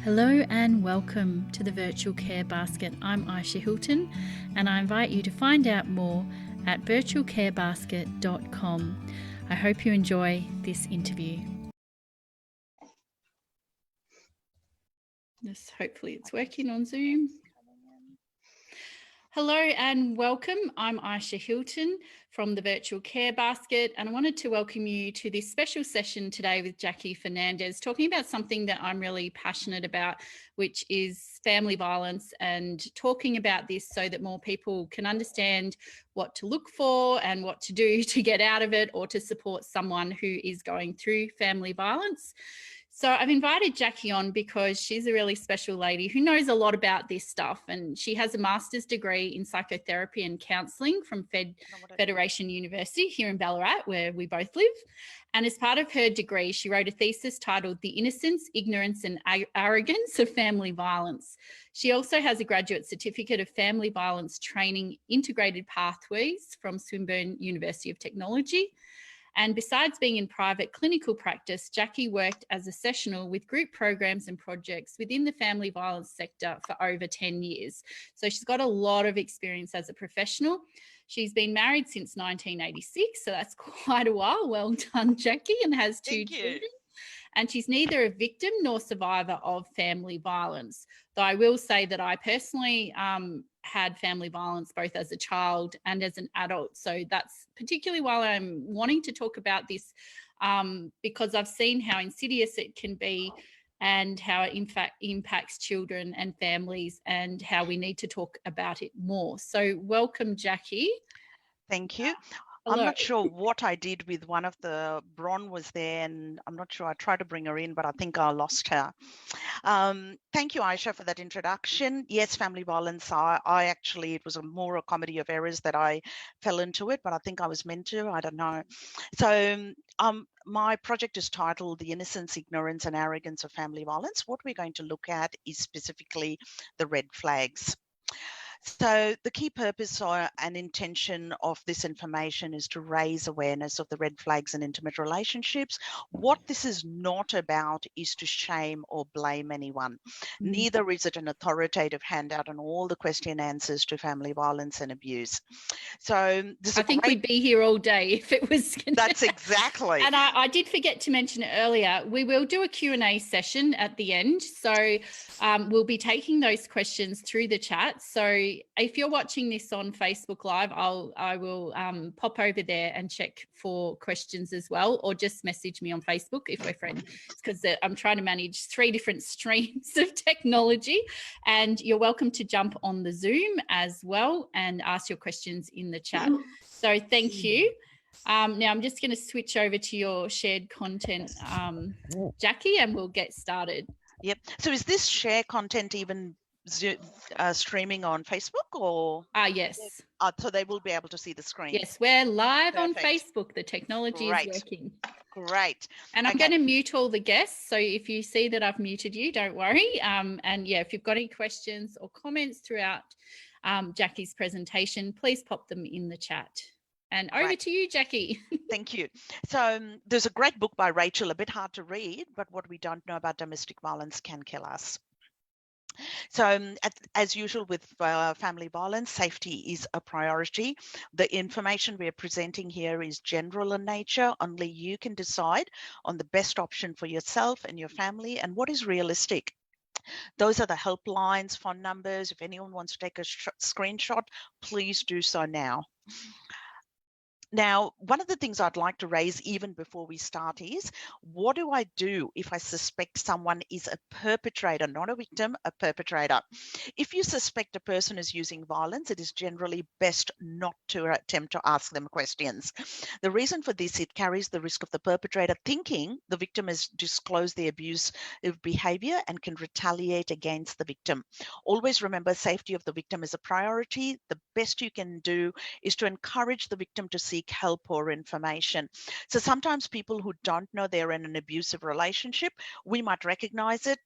Hello and welcome to the Virtual Care Basket. I'm Aisha Hilton and I invite you to find out more at virtualcarebasket.com. I hope you enjoy this interview. Hopefully it's working on Zoom. Hello and welcome. I'm Aisha Hilton from the Virtual Care Basket, and I wanted to welcome you to this special session today with Jacqui Fernandez, talking about something that I'm really passionate about, which is family violence, and talking about this so that more people can understand what to look for and what to do to get out of it or to support someone who is going through family violence. So I've invited Jacqui on because she's a really special lady who knows a lot about this stuff, and she has a master's degree in psychotherapy and counselling from Federation University here in Ballarat, where we both live. And as part of her degree, she wrote a thesis titled The Innocence, Ignorance and Arrogance of Family Violence. She also has a graduate certificate of family violence training integrated pathways from Swinburne University of Technology. And besides being in private clinical practice, Jacqui worked as a sessional with group programs and projects within the family violence sector for over 10 years. So she's got a lot of experience as a professional. She's been married since 1986, so that's quite a while. Well done, Jacqui, and has two children. And she's neither a victim nor survivor of family violence. Though I will say that I personally had family violence both as a child and as an adult. So that's particularly why I'm wanting to talk about this, because I've seen how insidious it can be and how it in fact impacts children and families, and how we need to talk about it more. So welcome, Jacqui. Thank you. Hello. I'm not sure what I did with one of the, Bron was there, and I'm not sure, I tried to bring her in, but I think I lost her. Thank you, Aisha, for that introduction. Yes, family violence, I actually, it was more a comedy of errors that I fell into it, but I think I was meant to, I don't know. So my project is titled The Innocence, Ignorance and Arrogance of Family Violence. What we're going to look at is specifically the red flags. So the key purpose and intention of this information is to raise awareness of the red flags in intimate relationships. What this is not about is to shame or blame anyone. Neither is it an authoritative handout on all the question answers to family violence and abuse. So I think we'd be here all day if it was. That's exactly. And I did forget to mention it earlier. We will do a Q&A session at the end. So we'll be taking those questions through the chat. So if you're watching this on Facebook Live, I will pop over there and check for questions as well, or just message me on Facebook if we're friends, because I'm trying to manage 3 different streams of technology. And you're welcome to jump on the Zoom as well and ask your questions in the chat. So thank you. Now I'm just going to switch over to your shared content, Jacqui, and we'll get started. Yep. So is this share content even streaming on Facebook or? Yes. So they will be able to see the screen. Yes, we're live on Facebook. The technology is working. Great. And I'm going to mute all the guests. So if you see that I've muted you, don't worry. And yeah, if you've got any questions or comments throughout Jacqui's presentation, please pop them in the chat. And over to you, Jacqui. Thank you. So there's a great book by Rachel, a bit hard to read, but what we don't know about domestic violence can kill us. So as usual with family violence, safety is a priority. The information we're presenting here is general in nature. Only you can decide on the best option for yourself and your family and what is realistic. Those are the helplines, phone numbers. If anyone wants to take a screenshot, please do so now. Now, one of the things I'd like to raise even before we start is, what do I do if I suspect someone is a perpetrator, not a victim, a perpetrator? If you suspect a person is using violence, it is generally best not to attempt to ask them questions. The reason for this, it carries the risk of the perpetrator thinking the victim has disclosed the abusive behavior and can retaliate against the victim. Always remember, safety of the victim is a priority. The best you can do is to encourage the victim to seek help or information. So sometimes people who don't know they're in an abusive relationship, we might recognize it.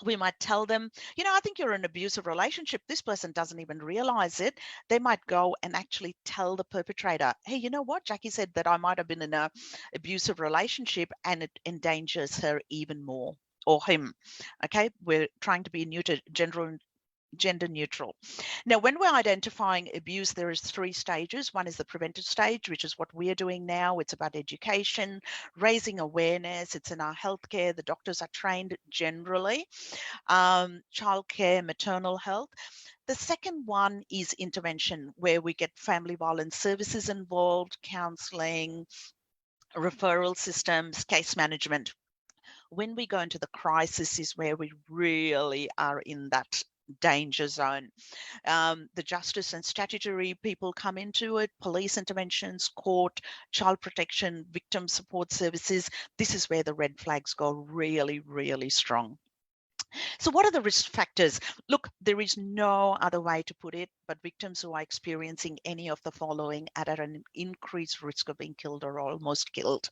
We might tell them, you know, I think you're in an abusive relationship. This person doesn't even realize it. They might go and actually tell the perpetrator, hey, you know what? Jacqui said that I might have been in an abusive relationship, and it endangers her even more. or him. Okay, we're trying to be gender neutral. Now, when we're identifying abuse, there is 3 stages. One is the preventive stage, which is what we're doing now. It's about education, raising awareness. It's in our healthcare. The doctors are trained generally. Childcare, maternal health. The second one is intervention, where we get family violence services involved, counselling, referral systems, case management. When we go into the crisis is where we really are in that danger zone. The justice and statutory people come into it, police interventions, court, child protection, victim support services. This is where the red flags go really, really strong. So what are the risk factors? Look, there is no other way to put it, but victims who are experiencing any of the following are at an increased risk of being killed or almost killed,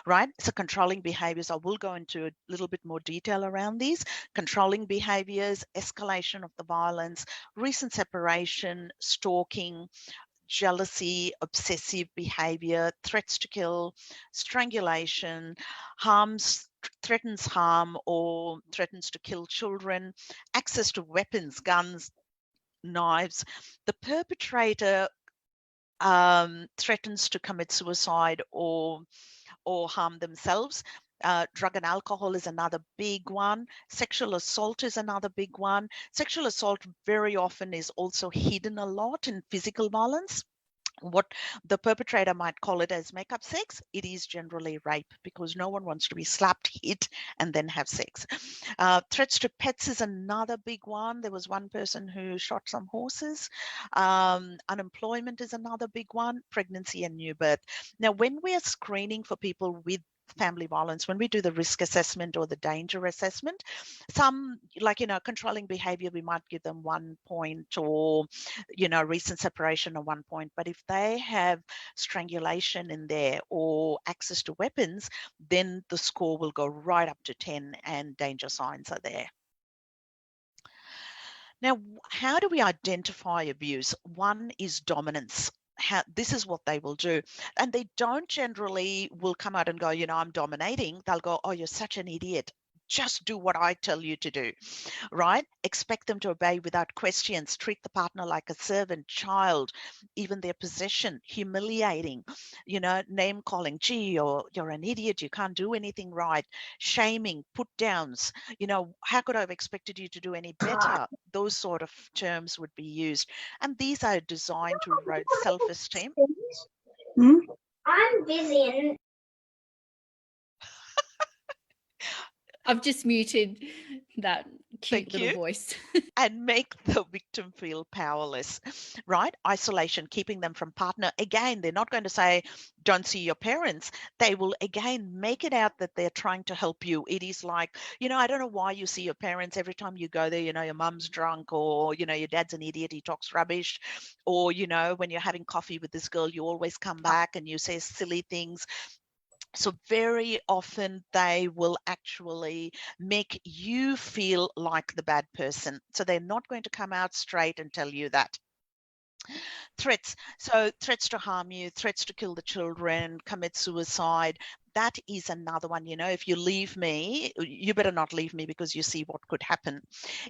right? So controlling behaviors, I will go into a little bit more detail around these. Controlling behaviors, escalation of the violence, recent separation, stalking, jealousy, obsessive behavior, threats to kill, strangulation, threatens harm or threatens to kill children, access to weapons, guns, knives. The perpetrator threatens to commit suicide or harm themselves. Drug and alcohol is another big one. Sexual assault is another big one. Sexual assault very often is also hidden a lot in physical violence. What the perpetrator might call it as makeup sex, it is generally rape, because no one wants to be slapped, hit, and then have sex. Threats to pets is another big one. There was one person who shot some horses. Unemployment is another big one. Pregnancy and new birth. Now, when we are screening for people with family violence, when we do the risk assessment or the danger assessment, some, like, controlling behavior, we might give them 1 point, or, recent separation of 1 point. But if they have strangulation in there or access to weapons, then the score will go right up to 10 and danger signs are there. Now, how do we identify abuse? One is dominance. This is what they will do. And they don't generally will come out and go, I'm dominating. They'll go, oh, you're such an idiot. Just do what I tell you to do, right? Expect them to obey without questions. Treat the partner like a servant, child, even their possession. Humiliating, name calling. Gee, you're an idiot. You can't do anything right. Shaming, put downs. How could I have expected you to do any better? Those sort of terms would be used. And these are designed to erode self-esteem. I'm busy and I've just muted that cute little voice. And make the victim feel powerless, right? Isolation, keeping them from partner. Again, they're not going to say, don't see your parents. They will, again, make it out that they're trying to help you. It is like, I don't know why you see your parents every time you go there, your mum's drunk, or, your dad's an idiot, he talks rubbish. Or, when you're having coffee with this girl, you always come back and you say silly things. So very often they will actually make you feel like the bad person. So they're not going to come out straight and tell you that. Threats. So threats to harm you, threats to kill the children, commit suicide. That is another one. If you leave me, you better not leave me because you see what could happen.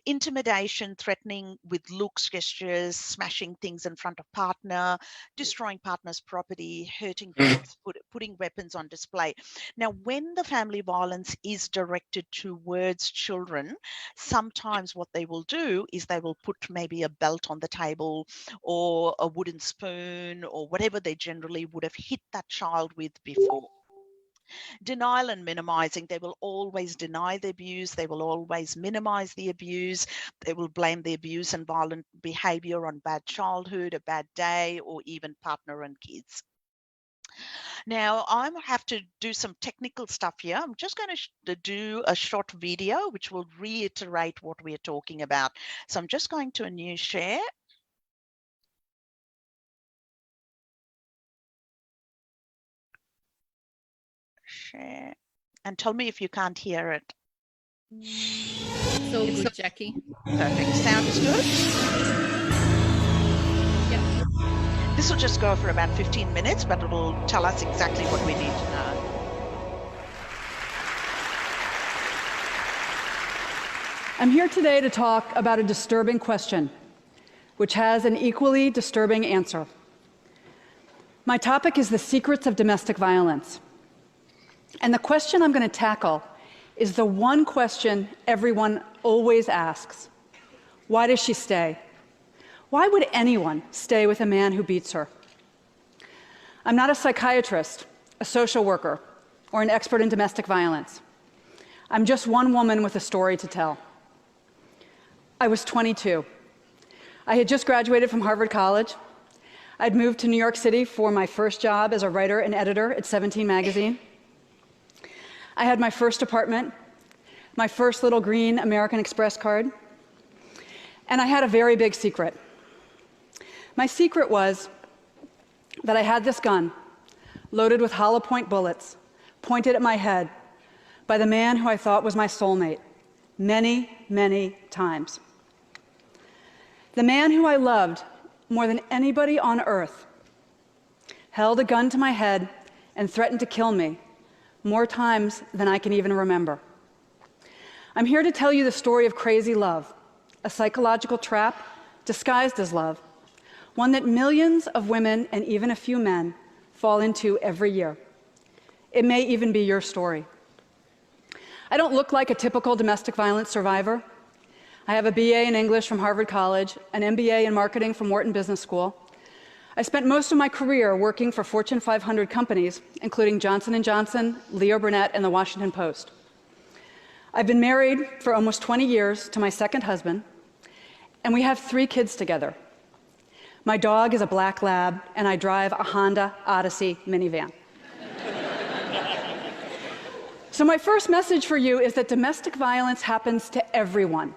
Intimidation, threatening with looks, gestures, smashing things in front of partner, destroying partner's property, hurting girls, putting weapons on display. Now, when the family violence is directed towards children, sometimes what they will do is they will put maybe a belt on the table or a wooden spoon or whatever they generally would have hit that child with before. Denial and minimizing. They will always deny the abuse. They will always minimize the abuse. They will blame the abuse and violent behavior on bad childhood, a bad day, or even partner and kids. Now, I have to do some technical stuff here. I'm just going to do a short video which will reiterate what we're talking about. So I'm just going to a new share. Share. And tell me if you can't hear it. It's all good, Jacqui. Perfect. Sound is good? Yep. This will just go for about 15 minutes, but it will tell us exactly what we need to know. I'm here today to talk about a disturbing question, which has an equally disturbing answer. My topic is the secrets of domestic violence. And the question I'm going to tackle is the one question everyone always asks. Why does she stay? Why would anyone stay with a man who beats her? I'm not a psychiatrist, a social worker, or an expert in domestic violence. I'm just one woman with a story to tell. I was 22. I had just graduated from Harvard College. I'd moved to New York City for my first job as a writer and editor at 17 magazine. I had my first apartment, my first little green American Express card, and I had a very big secret. My secret was that I had this gun loaded with hollow point bullets pointed at my head by the man who I thought was my soulmate many, many times. The man who I loved more than anybody on earth held a gun to my head and threatened to kill me more times than I can even remember. I'm here to tell you the story of crazy love, a psychological trap disguised as love, one that millions of women and even a few men fall into every year. It may even be your story. I don't look like a typical domestic violence survivor. I have a BA in English from Harvard College, an MBA in marketing from Wharton Business School. I spent most of my career working for Fortune 500 companies, including Johnson & Johnson, Leo Burnett, and the Washington Post. I've been married for almost 20 years to my second husband, and we have 3 kids together. My dog is a black lab, and I drive a Honda Odyssey minivan. So my first message for you is that domestic violence happens to everyone.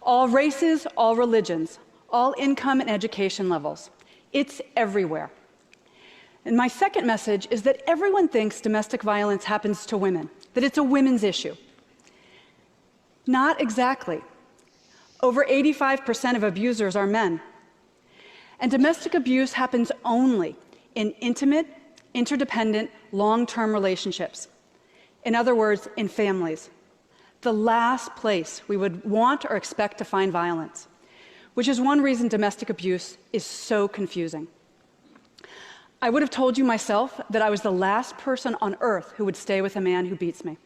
All races, all religions, all income and education levels. It's everywhere. And my second message is that everyone thinks domestic violence happens to women, that it's a women's issue. Not exactly. Over 85% of abusers are men. And domestic abuse happens only in intimate, interdependent, long-term relationships. In other words, in families. The last place we would want or expect to find violence, which is one reason domestic abuse is so confusing. I would have told you myself that I was the last person on earth who would stay with a man who beats me.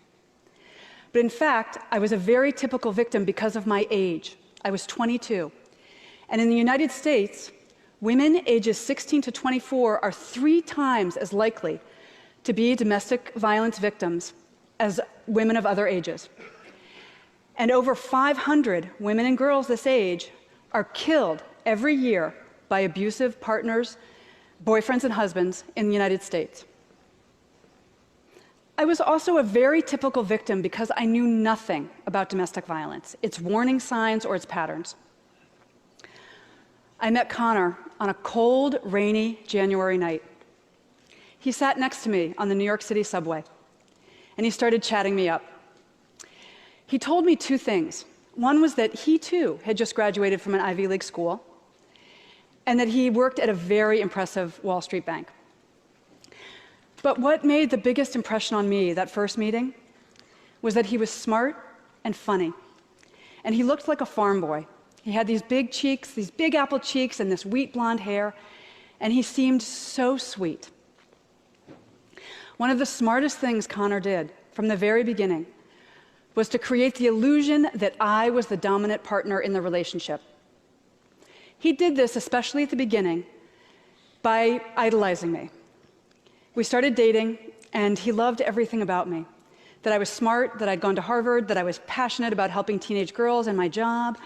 But in fact, I was a very typical victim because of my age. I was 22. And in the United States, women ages 16 to 24 are 3 times as likely to be domestic violence victims as women of other ages. And over 500 women and girls this age are killed every year by abusive partners, boyfriends and husbands in the United States. I was also a very typical victim because I knew nothing about domestic violence, its warning signs or its patterns. I met Connor on a cold, rainy January night. He sat next to me on the New York City subway, and he started chatting me up. He told me 2 things. One was that he, too, had just graduated from an Ivy League school, and that he worked at a very impressive Wall Street bank. But what made the biggest impression on me that first meeting was that he was smart and funny, and he looked like a farm boy. He had these big cheeks, these big apple cheeks, and this wheat blonde hair, and he seemed so sweet. One of the smartest things Connor did from the very beginning was to create the illusion that I was the dominant partner in the relationship. He did this, especially at the beginning, by idolizing me. We started dating, and he loved everything about me. That I was smart, that I'd gone to Harvard, that I was passionate about helping teenage girls and my job.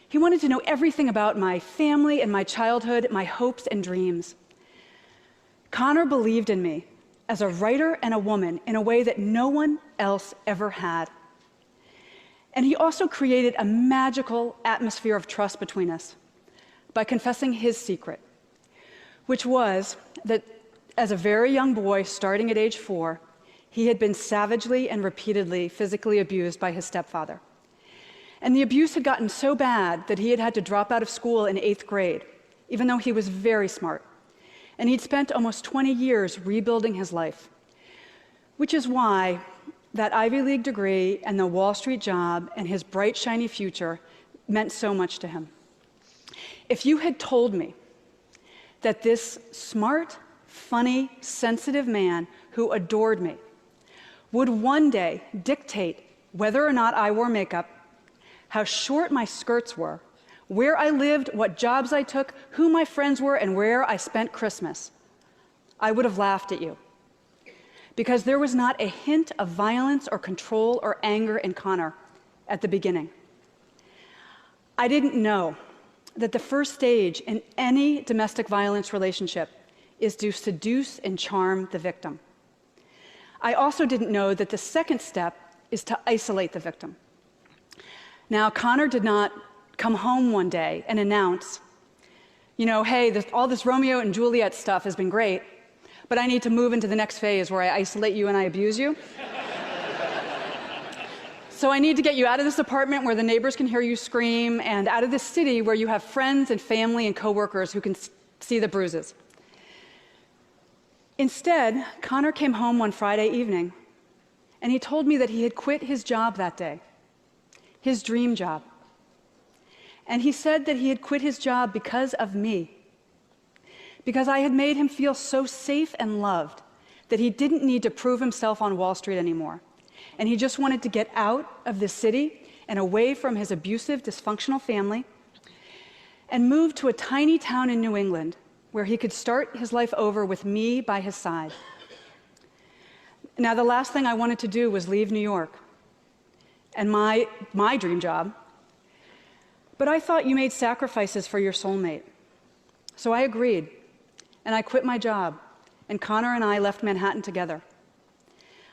He wanted to know everything about my family and my childhood, my hopes and dreams. Connor believed in me as a writer and a woman in a way that no one else ever had. And he also created a magical atmosphere of trust between us by confessing his secret, which was that as a very young boy, starting at age 4, he had been savagely and repeatedly physically abused by his stepfather. And the abuse had gotten so bad that he had had to drop out of school in 8th grade, even though he was very smart. And he'd spent almost 20 years rebuilding his life, which is why that Ivy League degree and the Wall Street job and his bright, shiny future meant so much to him. If you had told me that this smart, funny, sensitive man who adored me would one day dictate whether or not I wore makeup, how short my skirts were, where I lived, what jobs I took, who my friends were, and where I spent Christmas, I would have laughed at you. Because there was not a hint of violence or control or anger in Connor at the beginning. I didn't know that the first stage in any domestic violence relationship is to seduce and charm the victim. I also didn't know that the second step is to isolate the victim. Now, Connor did not come home one day and announce, hey, all this Romeo and Juliet stuff has been great, but I need to move into the next phase where I isolate you and I abuse you. So I need to get you out of this apartment where the neighbors can hear you scream, and out of this city where you have friends and family and coworkers who can see the bruises. Instead, Connor came home one Friday evening, and he told me that he had quit his job that day, his dream job. And he said that he had quit his job because of me, because I had made him feel so safe and loved that he didn't need to prove himself on Wall Street anymore. And he just wanted to get out of this city and away from his abusive, dysfunctional family and move to a tiny town in New England where he could start his life over with me by his side. Now, the last thing I wanted to do was leave New York and my dream job. But I thought you made sacrifices for your soulmate. So I agreed, and I quit my job, and Connor and I left Manhattan together.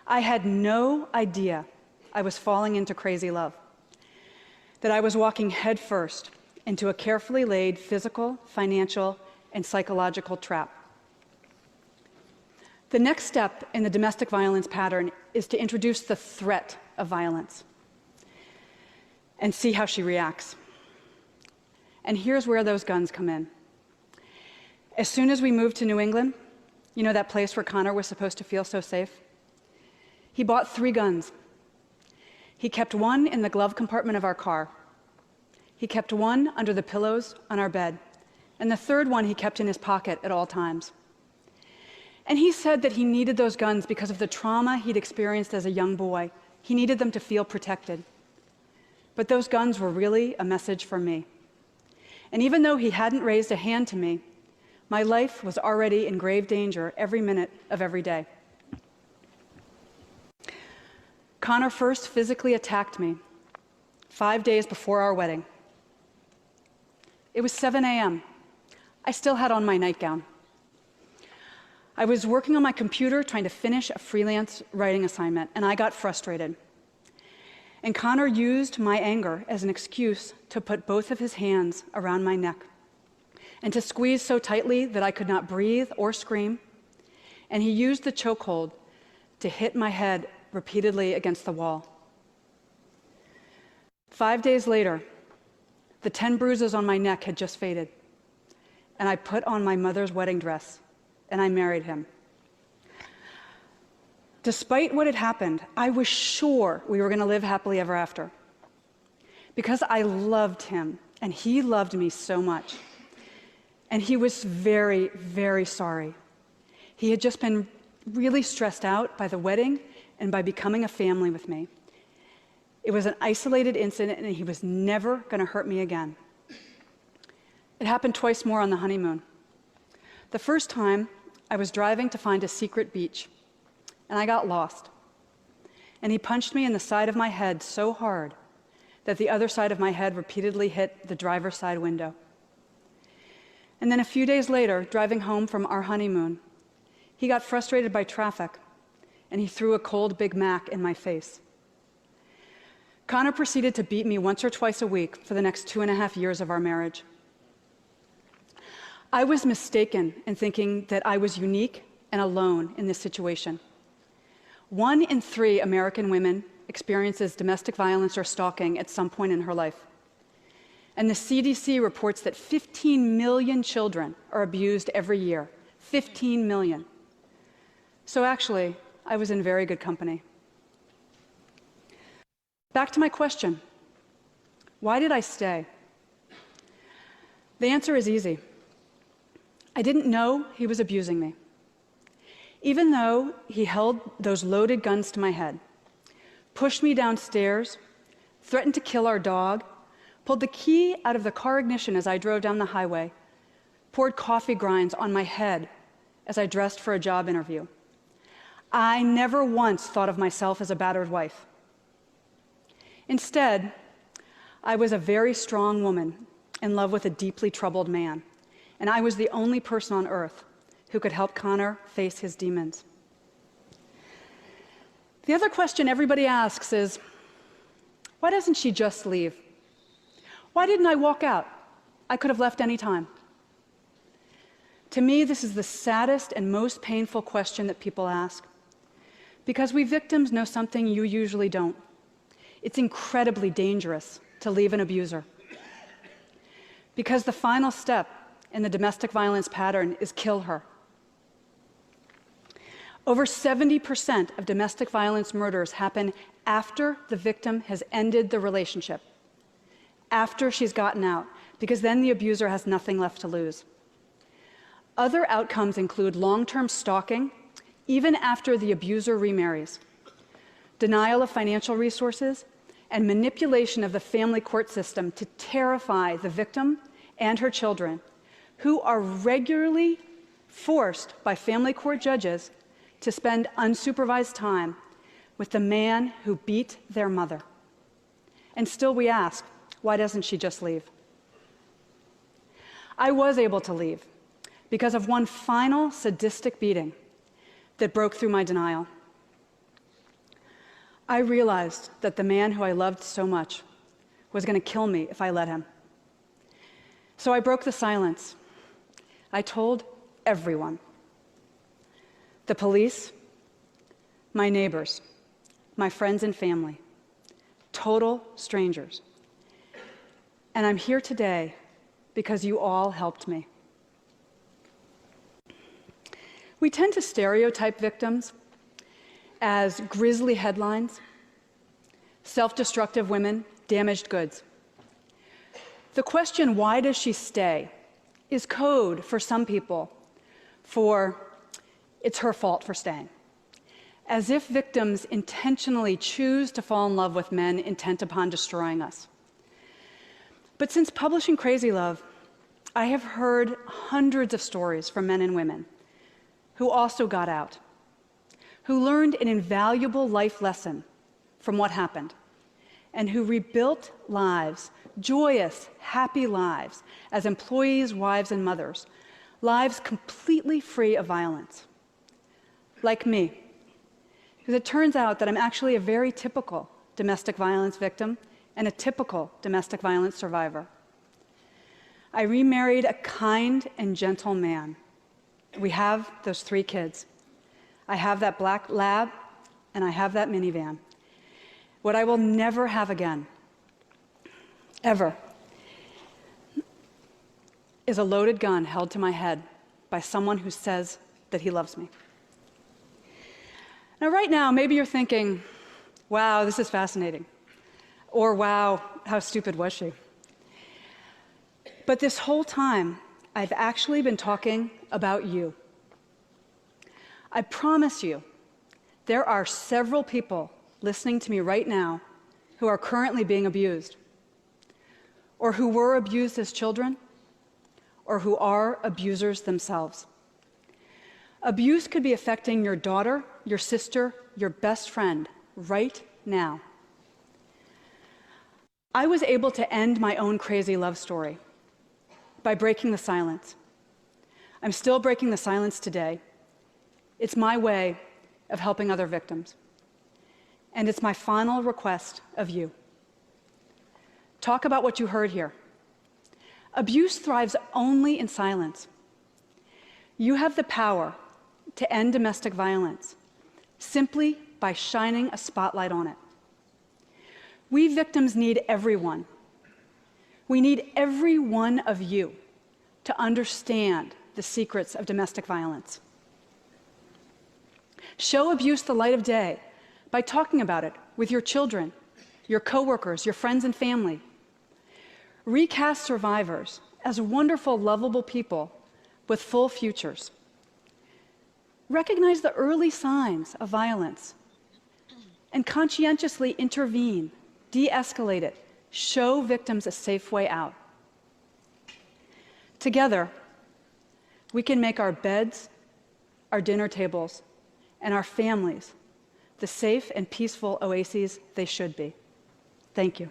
I had no idea I was falling into crazy love, that I was walking headfirst into a carefully laid physical, financial, and psychological trap. The next step in the domestic violence pattern is to introduce the threat of violence and see how she reacts. And here's where those guns come in. As soon as we moved to New England, that place where Connor was supposed to feel so safe, he bought 3 guns. He kept one in the glove compartment of our car. He kept one under the pillows on our bed. And the third one he kept in his pocket at all times. And he said that he needed those guns because of the trauma he'd experienced as a young boy. He needed them to feel protected. But those guns were really a message for me. And even though he hadn't raised a hand to me, my life was already in grave danger every minute of every day. Connor first physically attacked me 5 days before our wedding. It was 7 a.m. I still had on my nightgown. I was working on my computer trying to finish a freelance writing assignment, and I got frustrated. And Connor used my anger as an excuse to put both of his hands around my neck and to squeeze so tightly that I could not breathe or scream. And he used the chokehold to hit my head repeatedly against the wall. 5 days later, the 10 bruises on my neck had just faded, and I put on my mother's wedding dress, and I married him. Despite what had happened, I was sure we were going to live happily ever after, because I loved him, and he loved me so much. And he was very, very sorry. He had just been really stressed out by the wedding and by becoming a family with me. It was an isolated incident, and he was never going to hurt me again. It happened twice more on the honeymoon. The first time, I was driving to find a secret beach, and I got lost. And he punched me in the side of my head so hard that the other side of my head repeatedly hit the driver's side window. And then a few days later, driving home from our honeymoon, he got frustrated by traffic, and he threw a cold Big Mac in my face. Connor proceeded to beat me once or twice a week for the next 2.5 years of our marriage. I was mistaken in thinking that I was unique and alone in this situation. 1 in 3 American women experiences domestic violence or stalking at some point in her life. And the CDC reports that 15 million children are abused every year. 15 million. So actually, I was in very good company. Back to my question. Why did I stay? The answer is easy. I didn't know he was abusing me. Even though he held those loaded guns to my head, pushed me downstairs, threatened to kill our dog, pulled the key out of the car ignition as I drove down the highway, poured coffee grinds on my head as I dressed for a job interview. I never once thought of myself as a battered wife. Instead, I was a very strong woman in love with a deeply troubled man, and I was the only person on earth who could help Connor face his demons. The other question everybody asks is, why doesn't she just leave? Why didn't I walk out? I could have left any time. To me, this is the saddest and most painful question that people ask, because we victims know something you usually don't. It's incredibly dangerous to leave an abuser, because the final step in the domestic violence pattern is kill her. Over 70% of domestic violence murders happen after the victim has ended the relationship, after she's gotten out, because then the abuser has nothing left to lose. Other outcomes include long-term stalking, even after the abuser remarries, denial of financial resources, and manipulation of the family court system to terrify the victim and her children, who are regularly forced by family court judges to spend unsupervised time with the man who beat their mother. And still we ask, why doesn't she just leave? I was able to leave because of one final sadistic beating that broke through my denial. I realized that the man who I loved so much was going to kill me if I let him. So I broke the silence. I told everyone. The police, my neighbors, my friends and family, total strangers. And I'm here today because you all helped me. We tend to stereotype victims as grisly headlines, self-destructive women, damaged goods. The question, why does she stay, is code for some people for it's her fault for staying. As if victims intentionally choose to fall in love with men intent upon destroying us. But since publishing Crazy Love, I have heard hundreds of stories from men and women who also got out, who learned an invaluable life lesson from what happened, and who rebuilt lives, joyous, happy lives, as employees, wives, and mothers, lives completely free of violence. Like me, because it turns out that I'm actually a very typical domestic violence victim and a typical domestic violence survivor. I remarried a kind and gentle man. We have those 3 kids. I have that black lab, and I have that minivan. What I will never have again, ever, is a loaded gun held to my head by someone who says that he loves me. Now, right now, maybe you're thinking, wow, this is fascinating. Or, wow, how stupid was she? But this whole time, I've actually been talking about you. I promise you, there are several people listening to me right now who are currently being abused, or who were abused as children, or who are abusers themselves. Abuse could be affecting your daughter, your sister, your best friend right now. I was able to end my own crazy love story by breaking the silence. I'm still breaking the silence today. It's my way of helping other victims. And it's my final request of you. Talk about what you heard here. Abuse thrives only in silence. You have the power to end domestic violence simply by shining a spotlight on it. We victims need everyone. We need every one of you to understand the secrets of domestic violence. Show abuse the light of day by talking about it with your children, your coworkers, your friends and family. Recast survivors as wonderful, lovable people with full futures. Recognize the early signs of violence and conscientiously intervene, de-escalate it, show victims a safe way out. Together, we can make our beds, our dinner tables, and our families the safe and peaceful oases they should be. Thank you.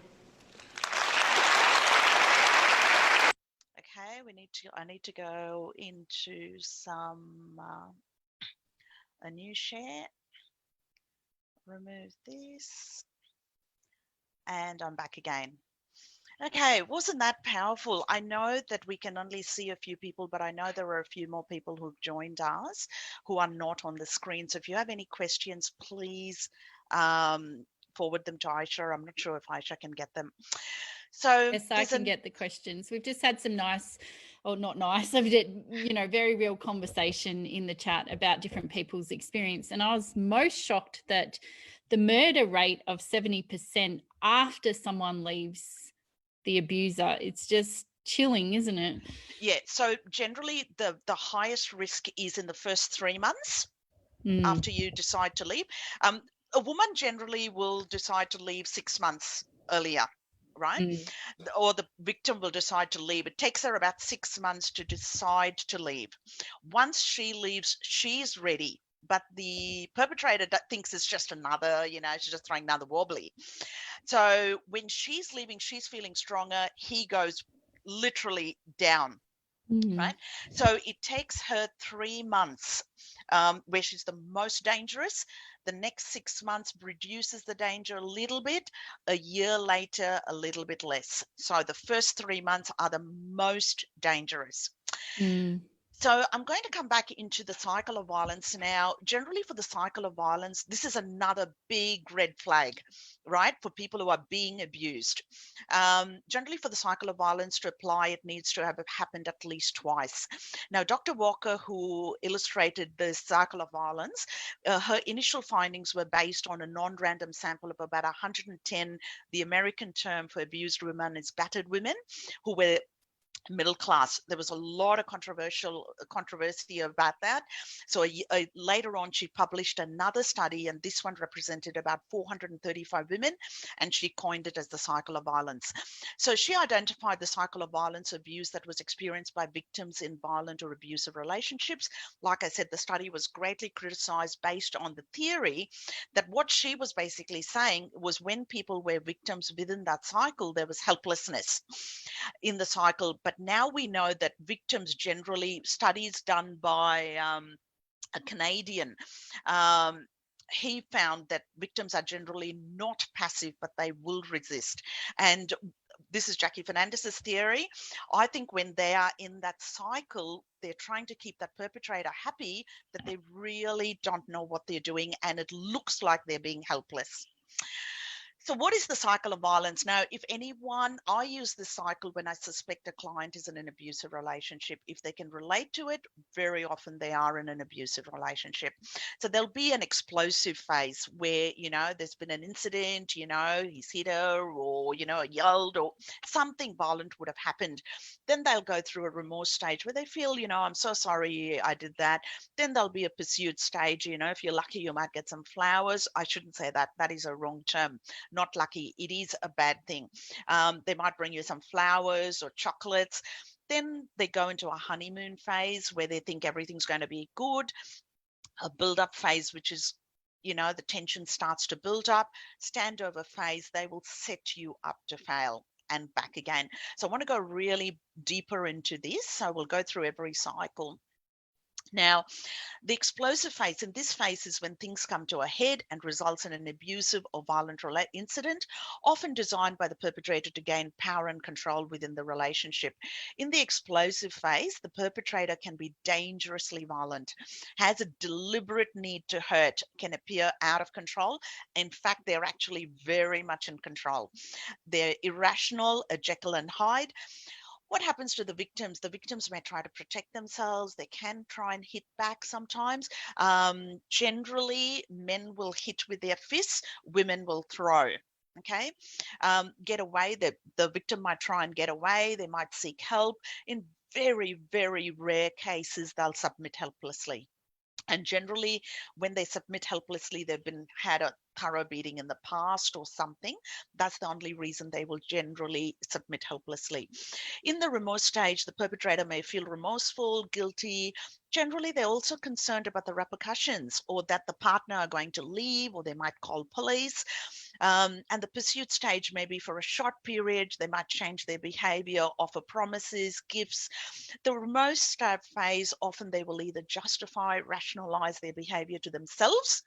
Okay, I need to go into a new share. Remove this. And I'm back again. Okay, wasn't that powerful? I know that we can only see a few people, but I know there are a few more people who've joined us who are not on the screen. So if you have any questions, please forward them to Aisha. I'm not sure if Aisha can get them. So yes, I can get the questions. We've just had some nice, or not nice, very real conversation in the chat about different people's experience. And I was most shocked that the murder rate of 70% after someone leaves the abuser, it's just chilling, isn't it? Yeah, so generally the highest risk is in the first 3 months after you decide to leave. A woman generally will decide to leave 6 months earlier, right? Or the victim will decide to leave. It takes her about 6 months to decide to leave. Once she leaves, she's ready. But the perpetrator thinks it's just another, she's just throwing another wobbly. So when she's leaving, she's feeling stronger. He goes literally down. Right. So it takes her 3 months where she's the most dangerous. The next 6 months reduces the danger a little bit. A year later, a little bit less. So the first 3 months are the most dangerous. So I'm going to come back into the cycle of violence now. Generally for the cycle of violence, this is another big red flag, right? For people who are being abused. Generally for the cycle of violence to apply, it needs to have happened at least twice. Now, Dr. Walker, who illustrated the cycle of violence, her initial findings were based on a non-random sample of about 110. The American term for abused women is battered women who were middle class. There was a lot of controversy about that. So later on, she published another study, and this one represented about 435 women, and she coined it as the cycle of violence. So she identified the cycle of violence abuse that was experienced by victims in violent or abusive relationships. Like I said, the study was greatly criticized based on the theory that what she was basically saying was when people were victims within that cycle, there was helplessness in the cycle. But now we know that victims generally, studies done by a Canadian, he found that victims are generally not passive, but they will resist. And this is Jacqui Fernandez's theory. I think when they are in that cycle, they're trying to keep that perpetrator happy, that they really don't know what they're doing, and it looks like they're being helpless. So what is the cycle of violence? Now, if anyone, I use this cycle when I suspect a client is in an abusive relationship. If they can relate to it, very often they are in an abusive relationship. So there'll be an explosive phase where, there's been an incident, he's hit her or, yelled or something violent would have happened. Then they'll go through a remorse stage where they feel, I'm so sorry I did that. Then there'll be a pursuit stage. If you're lucky, you might get some flowers. I shouldn't say that. That is a wrong term. Not lucky, it is a bad thing. They might bring you some flowers or chocolates. Then they go into a honeymoon phase where they think everything's going to be good. A build-up phase, which is, the tension starts to build up. Standover phase, they will set you up to fail and back again. So I want to go really deeper into this. So we'll go through every cycle. Now, the explosive phase, in this phase is when things come to a head and results in an abusive or violent incident, often designed by the perpetrator to gain power and control within the relationship. In the explosive phase, the perpetrator can be dangerously violent, has a deliberate need to hurt, can appear out of control. In fact, they're actually very much in control. They're irrational, a Jekyll and Hyde. What happens to the victims? The victims may try to protect themselves. They can try and hit back sometimes. Generally, men will hit with their fists, women will throw. Okay, get away. The victim might try and get away. They might seek help. In very, very rare cases, they'll submit helplessly. And generally, when they submit helplessly, they've had a thorough beating in the past or something. That's the only reason they will generally submit helplessly. In the remorse stage, the perpetrator may feel remorseful, guilty. Generally, they're also concerned about the repercussions, or that the partner are going to leave, or they might call police. And the pursuit stage may be for a short period. They might change their behavior, offer promises, gifts. The remorse phase, often they will either justify, rationalize their behavior to themselves,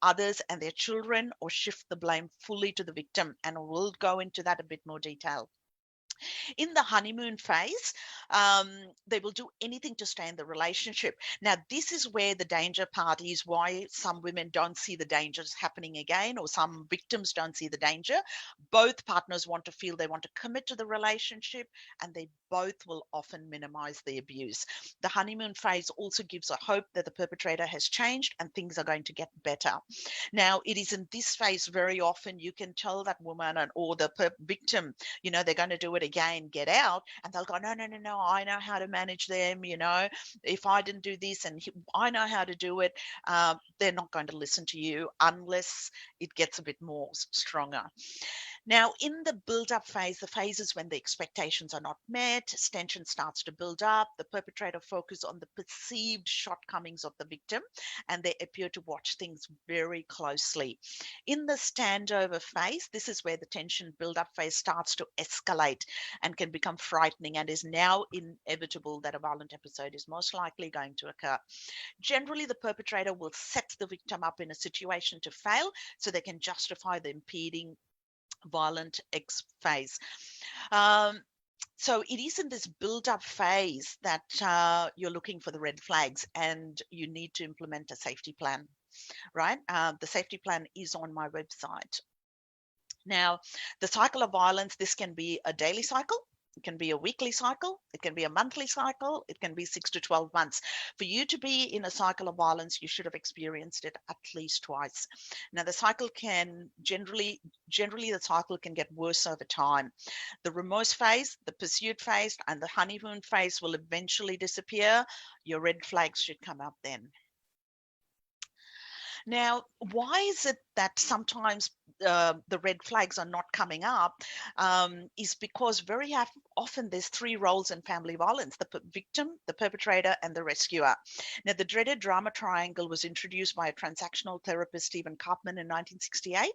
others, and their children, or shift the blame fully to the victim. And we'll go into that a bit more detail. In the honeymoon phase, they will do anything to stay in the relationship. Now, this is where the danger part is, why some women don't see the dangers happening again, or some victims don't see the danger. Both partners want to feel they want to commit to the relationship, and they both will often minimize the abuse. The honeymoon phase also gives a hope that the perpetrator has changed and things are going to get better. Now, it is in this phase very often you can tell that woman or the victim, they're going to do it again, get out, and they'll go, no, I know how to manage them. If I didn't do this and I know how to do it, they're not going to listen to you unless it gets a bit more stronger. Now, in the build-up phase, the phases when the expectations are not met, tension starts to build up, the perpetrator focuses on the perceived shortcomings of the victim, and they appear to watch things very closely. In the standover phase, this is where the tension build-up phase starts to escalate and can become frightening, and is now inevitable that a violent episode is most likely going to occur. Generally, the perpetrator will set the victim up in a situation to fail so they can justify the impeding violent phase. So it is in this build-up phase that you're looking for the red flags, and you need to implement a safety plan, right? The safety plan is on my website. Now, the cycle of violence, this can be a daily cycle. It can be a weekly cycle. It can be a monthly cycle. It can be 6 to 12 months. For you to be in a cycle of violence, you should have experienced it at least twice. Now, the cycle can generally the cycle can get worse over time. The remorse phase, the pursuit phase, and the honeymoon phase will eventually disappear. Your red flags should come up then. Now, why is it that sometimes the red flags are not coming up? Is because very often there's three roles in family violence: the victim, the perpetrator, and the rescuer. Now, the dreaded drama triangle was introduced by a transactional therapist, Stephen Kaufman, in 1968.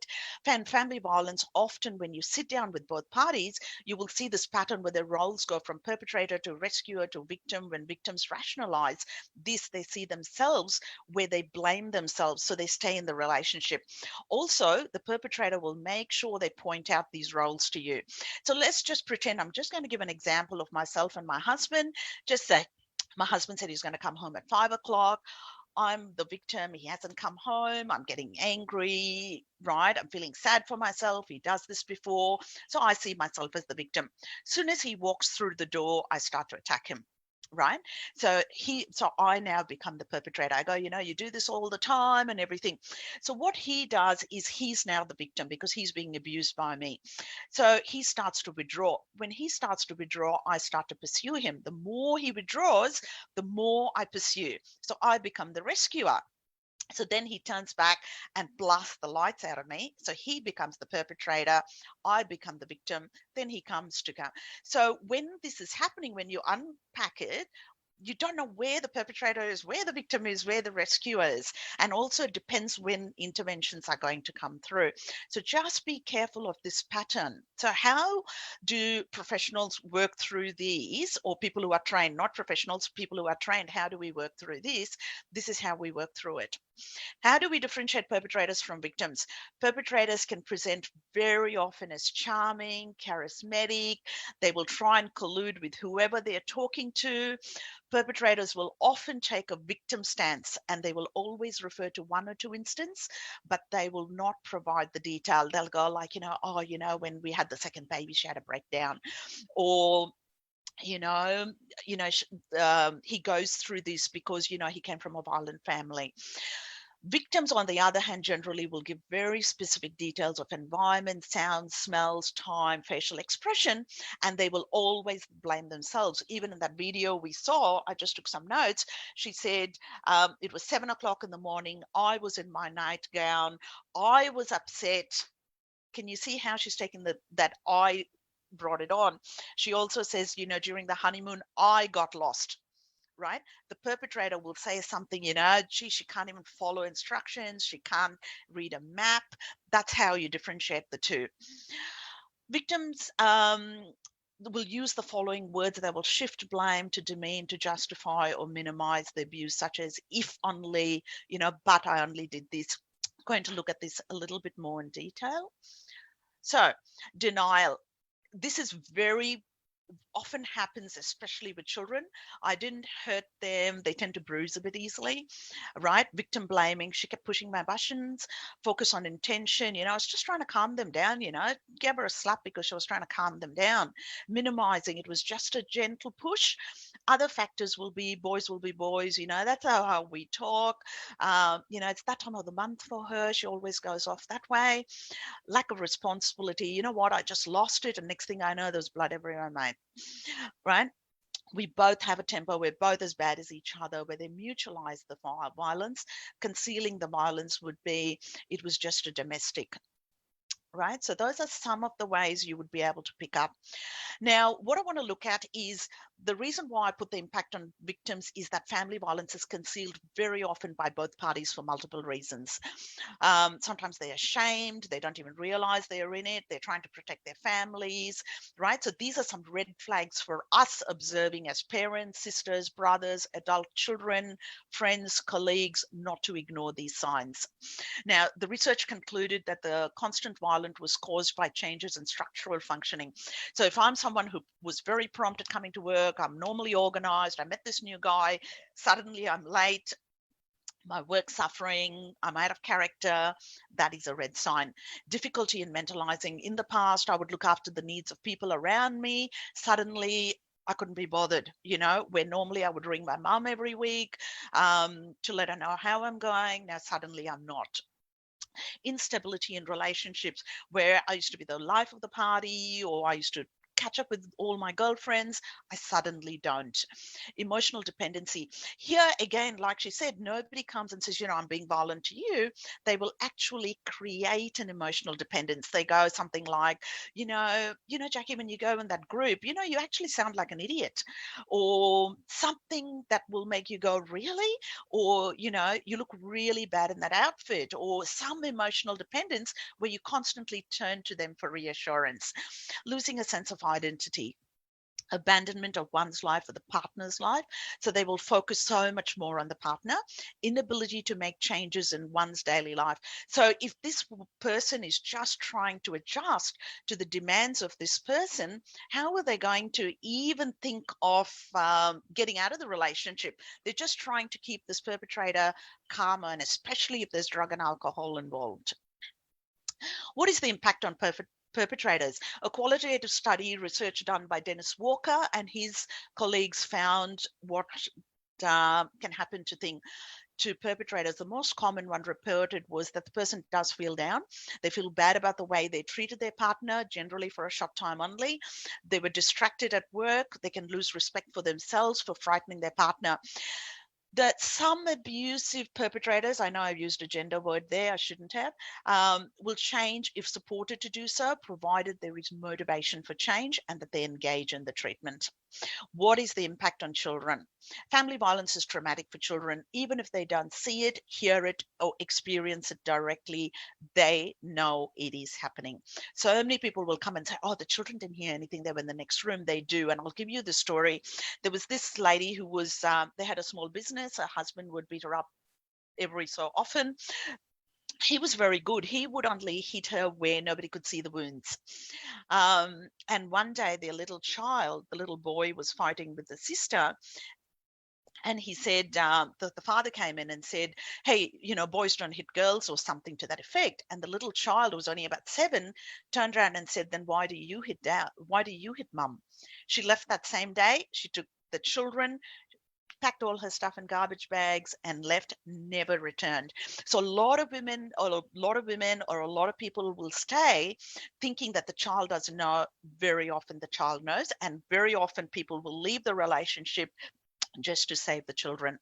Family violence, often when you sit down with both parties, you will see this pattern where the roles go from perpetrator to rescuer to victim. When victims rationalize this, they see themselves where they blame themselves, so they stay in the relationship. Also, the perpetrator will make sure they point out these roles to you. So let's just pretend, I'm just going to give an example of myself and my husband. Just say, my husband said he's going to come home at 5 o'clock. I'm the victim. He hasn't come home. I'm getting angry, right? I'm feeling sad for myself. He does this before. So I see myself as the victim. As soon as he walks through the door, I start to attack him. Right. So I now become the perpetrator. I go, you do this all the time and everything. So what he does is he's now the victim because he's being abused by me. So he starts to withdraw. When he starts to withdraw, I start to pursue him. The more he withdraws, the more I pursue. So I become the rescuer. So then he turns back and blasts the lights out of me. So he becomes the perpetrator. I become the victim. Then he comes to come. So when this is happening, when you unpack it, you don't know where the perpetrator is, where the victim is, where the rescuer is. And also it depends when interventions are going to come through. So just be careful of this pattern. So how do professionals work through these, or people who are trained, not professionals, people who are trained, how do we work through this? This is how we work through it. How do we differentiate perpetrators from victims? Perpetrators can present very often as charming, charismatic. They will try and collude with whoever they're talking to. Perpetrators will often take a victim stance, and they will always refer to one or two instances, but they will not provide the detail. They'll go like, when we had the second baby, she had a breakdown, or he goes through this because he came from a violent family. Victims, on the other hand, generally will give very specific details of environment, sounds, smells, time, facial expression, and they will always blame themselves. Even in that video we saw, I just took some notes. She said, it was 7 o'clock in the morning. I was in my nightgown. I was upset. Can you see how she's taking that I brought it on? She also says, during the honeymoon, I got lost. Right? The perpetrator will say something, gee, she can't even follow instructions. She can't read a map. That's how you differentiate the two. Victims will use the following words. They will shift blame to demean, to justify or minimize the abuse, such as if only, but I only did this. I'm going to look at this a little bit more in detail. So, denial. This is very often happens, especially with children. I didn't hurt them. They tend to bruise a bit easily, right? Victim blaming. She kept pushing my buttons. Focus on intention. I was just trying to calm them down. Gave her a slap because she was trying to calm them down. Minimizing. It was just a gentle push. Other factors will be boys. That's how we talk. It's that time of the month for her. She always goes off that way. Lack of responsibility. You know what? I just lost it. And next thing I know, there's blood everywhere, mate. Right? We both have a temper. We're both as bad as each other, where they mutualize the violence. Concealing the violence would be, it was just a domestic. Right? So those are some of the ways you would be able to pick up. Now, what I want to look at is the reason why I put the impact on victims is that family violence is concealed very often by both parties for multiple reasons. Sometimes they're ashamed. They don't even realize they're in it. They're trying to protect their families, right? So these are some red flags for us observing as parents, sisters, brothers, adult children, friends, colleagues, not to ignore these signs. Now, the research concluded that the constant violence was caused by changes in structural functioning. So if I'm someone who was very prompt at coming to work, I'm normally organized, I met this new guy, suddenly I'm late, my work suffering, I'm out of character, that is a red sign. Difficulty in mentalizing. In the past, I would look after the needs of people around me. Suddenly, I couldn't be bothered, where normally I would ring my mum every week to let her know how I'm going. Now, suddenly I'm not. Instability in relationships, where I used to be the life of the party, or I used to catch up with all my girlfriends, I suddenly don't. Emotional dependency. Here again, like she said, nobody comes and says, I'm being violent to you. They will actually create an emotional dependence. They go something like, Jacqui, when you go in that group, you actually sound like an idiot, or something that will make you go, really? Or, you look really bad in that outfit, or some emotional dependence where you constantly turn to them for reassurance. Losing a sense of identity, abandonment of one's life or the partner's life. So they will focus so much more on the partner. Inability to make changes in one's daily life. So if this person is just trying to adjust to the demands of this person, how are they going to even think of getting out of the relationship? They're just trying to keep this perpetrator calmer, and especially if there's drug and alcohol involved. What is the impact on perpetrators? A qualitative study research done by Dennis Walker and his colleagues found what can happen to perpetrators. The most common one reported was that the person does feel down. They feel bad about the way they treated their partner, generally for a short time only. They were distracted at work. They can lose respect for themselves for frightening their partner. That some abusive perpetrators, I know I've used a gender word there, I shouldn't have, will change if supported to do so, provided there is motivation for change and that they engage in the treatment. What is the impact on children? Family violence is traumatic for children. Even if they don't see it, hear it, or experience it directly, they know it is happening. So many people will come and say, oh, the children didn't hear anything. They were in the next room. They do. And I'll give you the story. There was this lady who was, they had a small business. Her husband would beat her up every so often. He was very good. He would only hit her where nobody could see the wounds. And one day their little child, the little boy, was fighting with the sister. And he said, the father came in and said, hey, boys don't hit girls, or something to that effect. And the little child, who was only about 7, turned around and said, then why do you hit dad? Why do you hit mum? She left that same day. She took the children. packed all her stuff in garbage bags and left, never returned. So a lot of women or a lot of people will stay thinking that the child doesn't know. Very often the child knows, and very often people will leave the relationship just to save the children.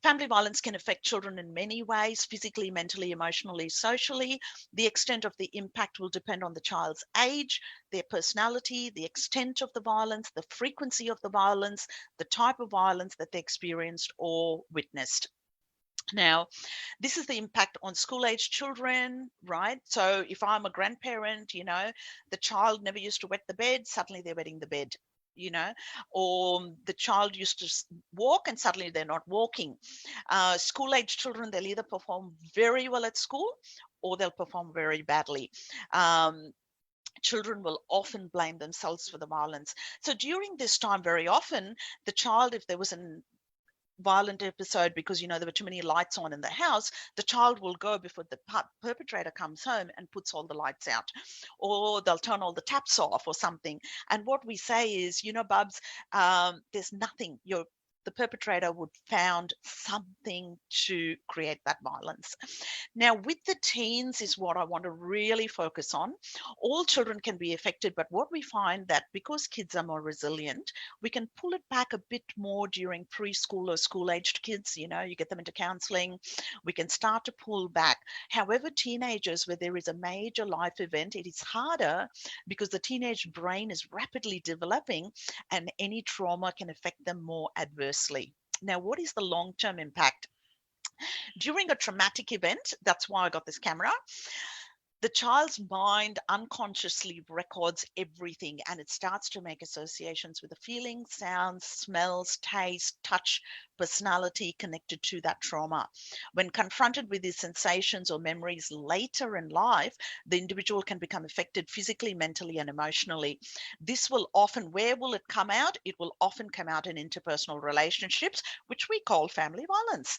Family violence can affect children in many ways: physically, mentally, emotionally, socially. The extent of the impact will depend on the child's age, their personality, the extent of the violence, the frequency of the violence, the type of violence that they experienced or witnessed. Now, this is the impact on school-age children, right? So if I'm a grandparent, the child never used to wet the bed, suddenly they're wetting the bed, or the child used to walk and suddenly they're not walking. School-age children, they'll either perform very well at school or they'll perform very badly. Children will often blame themselves for the violence. So during this time, very often, the child, if there was an violent episode because there were too many lights on in the house, the child will go before the perpetrator comes home and puts all the lights out, or they'll turn all the taps off or something. And what we say is, Bubs, there's nothing. The perpetrator would found something to create that violence. Now, with the teens is what I want to really focus on. All children can be affected, but what we find that because kids are more resilient, we can pull it back a bit more during preschool or school-aged kids. You get them into counselling. We can start to pull back. However, teenagers, where there is a major life event, it is harder because the teenage brain is rapidly developing and any trauma can affect them more adversely. Now, what is the long-term impact? During a traumatic event, that's why I got this camera, the child's mind unconsciously records everything and it starts to make associations with the feelings, sounds, smells, taste, touch, personality connected to that trauma. When confronted with these sensations or memories later in life, the individual can become affected physically, mentally, and emotionally. This will often, where will it come out? It will often come out in interpersonal relationships, which we call family violence,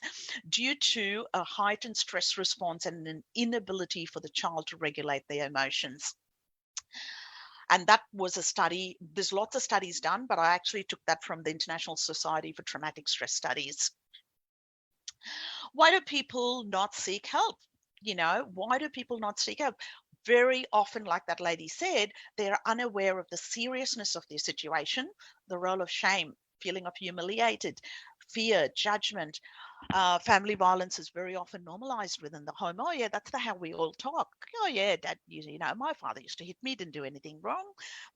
due to a heightened stress response and an inability for the child to regulate their emotions. And that was a study. There's lots of studies done, but I actually took that from the International Society for Traumatic Stress Studies. Why do people not seek help? Why do people not seek help? Very often, like that lady said, they're unaware of the seriousness of their situation, the role of shame, feeling of humiliated, fear, judgment. Family violence is very often normalized within the home. Oh, yeah, that's how we all talk. Oh, yeah, Dad, my father used to hit me, didn't do anything wrong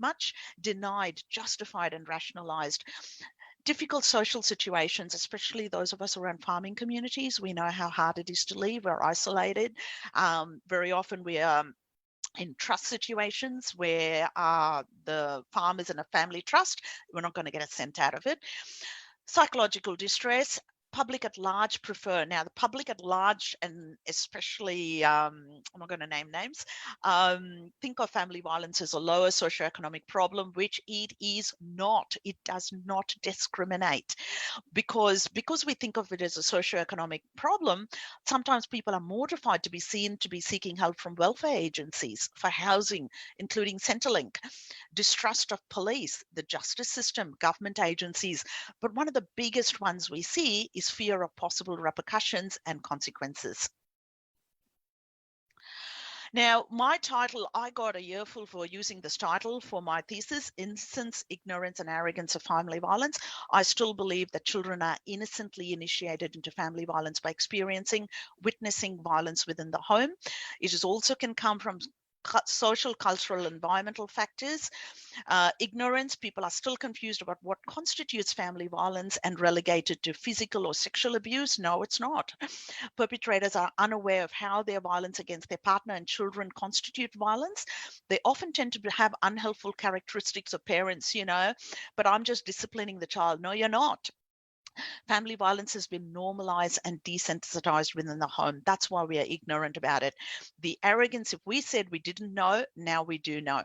much. Denied, justified, and rationalized. Difficult social situations, especially those of us around farming communities, we know how hard it is to leave. We're isolated. Very often we are in trust situations where the farm is in a family trust. We're not going to get a cent out of it. Psychological distress. Public at large prefer. Now, the public at large, and especially, I'm not going to name names, think of family violence as a lower socioeconomic problem, which it is not. It does not discriminate. Because we think of it as a socioeconomic problem, sometimes people are mortified to be seen to be seeking help from welfare agencies for housing, including Centrelink, distrust of police, the justice system, government agencies. But one of the biggest ones we see is fear of possible repercussions and consequences. Now, my title, I got a earful for using this title for my thesis, Innocence, Ignorance and Arrogance of Family Violence. I still believe that children are innocently initiated into family violence by experiencing, witnessing violence within the home. It is also can come from social, cultural, environmental factors. Ignorance, people are still confused about what constitutes family violence and relegated to physical or sexual abuse. No, it's not. Perpetrators are unaware of how their violence against their partner and children constitute violence. They often tend to have unhelpful characteristics of parents, but I'm just disciplining the child. No, you're not. Family violence has been normalized and desensitized within the home. That's why we are ignorant about it. The arrogance, if we said we didn't know, now we do know.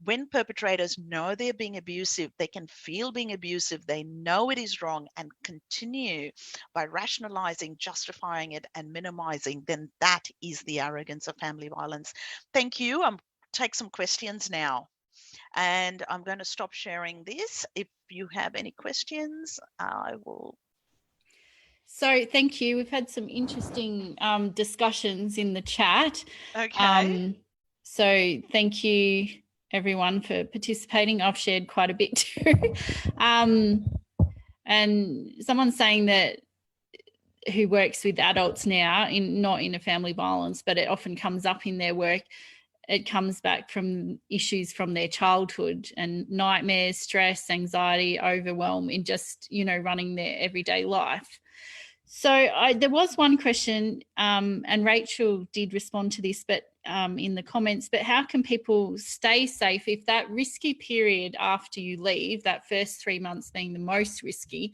When perpetrators know they're being abusive, they can feel being abusive, they know it is wrong and continue by rationalizing, justifying it and minimizing, then that is the arrogance of family violence. Thank you. I'll take some questions now. And I'm going to stop sharing this. If you have any questions, I will So thank you. We've had some interesting discussions in the chat. Okay. So thank you everyone for participating. I've shared quite a bit too. And someone's saying that who works with adults now, not in a family violence, but it often comes up in their work. It comes back from issues from their childhood and nightmares, stress, anxiety, overwhelm in just, running their everyday life. So there was one question, and Rachel did respond to this, but in the comments, but how can people stay safe if that risky period after you leave, that first 3 months being the most risky,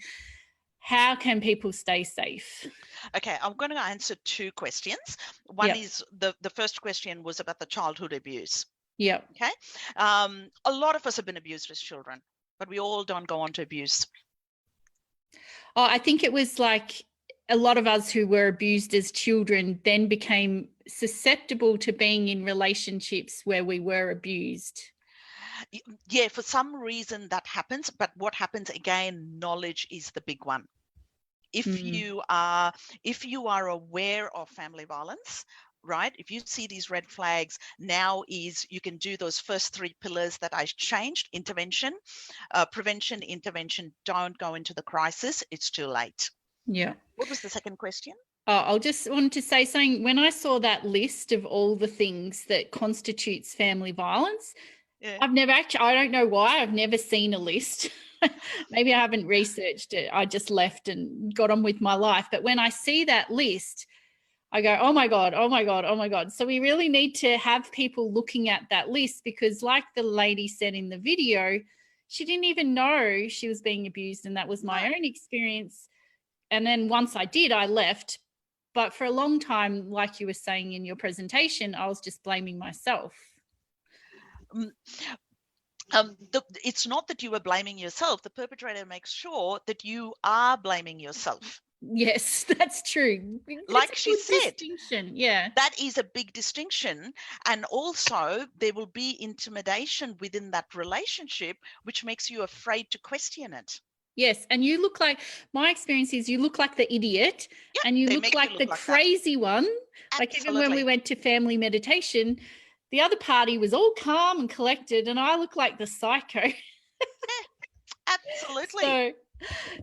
how can people stay safe? Okay, I'm going to answer two questions. One is the first question was about the childhood abuse. Yeah. Okay. A lot of us have been abused as children, but we all don't go on to abuse. Oh, I think it was like a lot of us who were abused as children then became susceptible to being in relationships where we were abused. Yeah, for some reason that happens, but what happens again, knowledge is the big one. If you are aware of family violence, right? If you see these red flags, now is you can do those first 3 pillars that I changed: intervention, prevention, intervention. Don't go into the crisis. It's too late. Yeah. What was the second question? I'll just want to say something. When I saw that list of all the things that constitutes family violence, I don't know why, I've never seen a list. Maybe I haven't researched it. I just left and got on with my life. But when I see that list, I go, oh my God, oh my God, oh my God. So we really need to have people looking at that list, because like the lady said in the video, she didn't even know she was being abused. And that was my own experience. And then once I did, I left. But for a long time, like you were saying in your presentation, I was just blaming myself. It's not that you were blaming yourself. The perpetrator makes sure that you are blaming yourself. Yes, that's true. Like she said, distinction. Yeah, that is a big distinction. And also there will be intimidation within that relationship, which makes you afraid to question it. Yes, and you look like, my experience is you look like the idiot, and you look like the crazy one. Like even when we went to family meditation, the other party was all calm and collected, and I look like the psycho. Absolutely.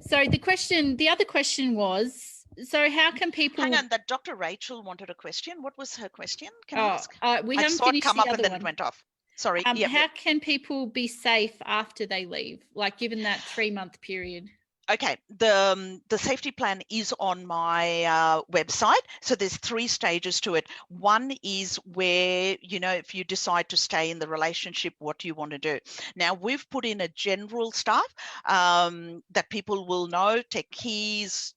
So the other question was, so how can people... Hang on, that Dr. Rachel wanted a question. What was her question? Can I ask? We haven't finished come the up other and then one. it went off. Sorry. How can people be safe after they leave, like given that 3-month period? Okay, the safety plan is on my website. So there's 3 stages to it. One is where, if you decide to stay in the relationship, what do you want to do? Now, we've put in a general stuff that people will know: take keys,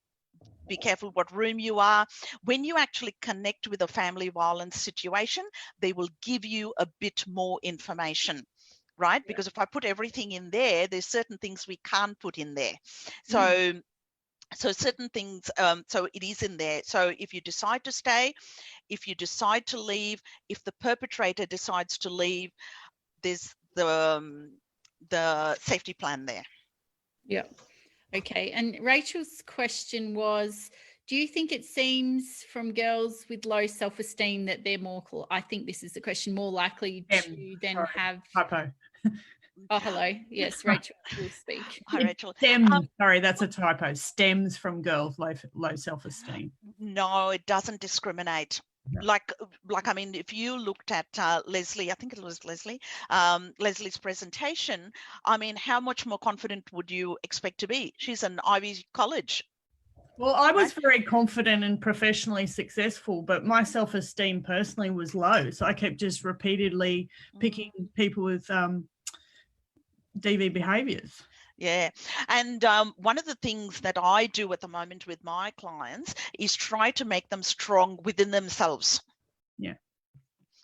be careful what room you are. When you actually connect with a family violence situation, they will give you a bit more information, right? Because if I put everything in there, there's certain things we can't put in there. So certain things, so it is in there. So if you decide to stay, if you decide to leave, if the perpetrator decides to leave, there's the safety plan there. Yeah. Okay. And Rachel's question was, do you think it seems from girls with low self-esteem that they're more, I think this is the question, more likely to then have... Typo. Oh, hello. Yes, Rachel will speak. Hi, Rachel. Sorry, that's a typo. Stems from girls' low self-esteem. No, it doesn't discriminate. No. Like I mean, if you looked at Leslie, I think it was Leslie, Leslie's presentation, I mean, how much more confident would you expect to be? She's an Ivy College. Well, I was very confident and professionally successful, but my self-esteem personally was low. So I kept just repeatedly picking people with DV behaviours. Yeah. And one of the things that I do at the moment with my clients is try to make them strong within themselves. Yeah.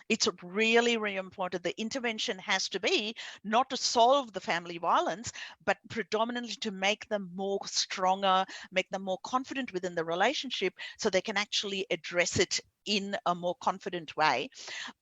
It's really, really important. The intervention has to be not to solve the family violence, but predominantly to make them more stronger, make them more confident within the relationship so they can actually address it in a more confident way.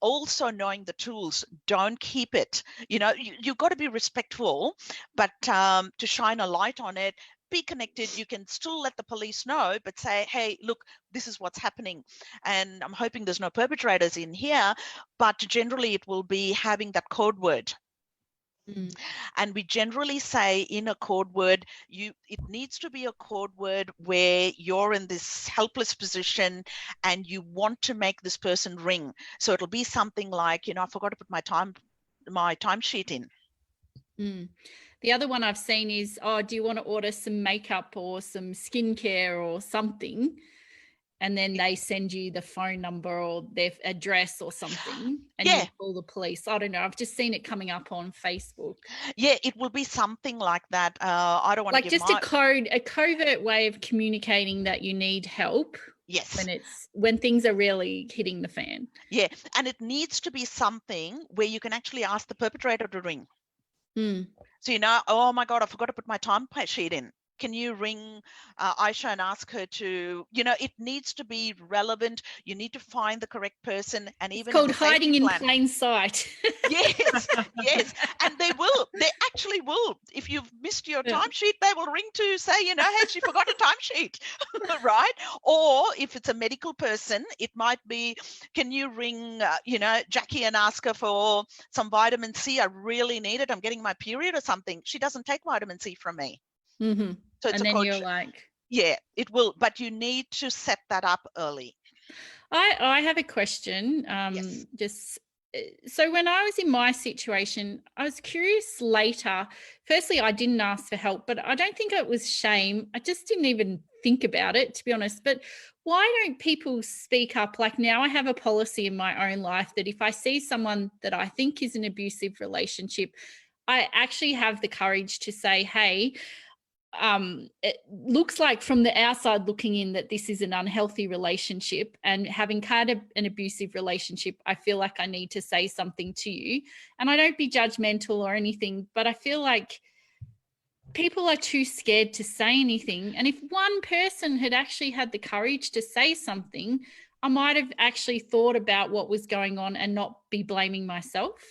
Also knowing the tools, don't keep it. You've got to be respectful, but to shine a light on it, be connected. You can still let the police know, but say, hey, look, this is what's happening. And I'm hoping there's no perpetrators in here, but generally it will be having that code word. And we generally say in a code word, it needs to be a code word where you're in this helpless position and you want to make this person ring. So it'll be something like, you know, I forgot to put my timesheet in. The other one I've seen is, oh, do you want to order some makeup or some skincare or something? And then they send you the phone number or their address or something, and you call the police. I don't know. I've just seen it coming up on Facebook. Yeah, it will be something like that. I don't want to give just a covert way of communicating that you need help. Yes. When things are really hitting the fan. Yeah, and it needs to be something where you can actually ask the perpetrator to ring. So, you know, oh my God, I forgot to put my timesheet in. Can you ring Aisha and ask her to, you know, it needs to be relevant. You need to find the correct person. And even it's called hiding in plain sight. Yes, yes. And they actually will. If you've missed your timesheet, they will ring to say, you know, hey, she forgot a timesheet, right? Or if it's a medical person, it might be, can you ring, you know, Jacqui and ask her for some vitamin C? I really need it. I'm getting my period or something. She doesn't take vitamin C from me. So it's and then you're like, yeah, it will, but you need to set that up early. I have a question. Yes. So when I was in my situation, I was curious later. Firstly, I didn't ask for help, but I don't think it was shame. I just didn't even think about it, to be honest. But why don't people speak up? Like now I have a policy in my own life that if I see someone that I think is an abusive relationship, I actually have the courage to say, hey, it looks like from the outside looking in that this is an unhealthy relationship, and having kind of an abusive relationship, I feel like I need to say something to you. And I don't be judgmental or anything, but I feel like people are too scared to say anything. And if one person had actually had the courage to say something, I might have actually thought about what was going on and not be blaming myself.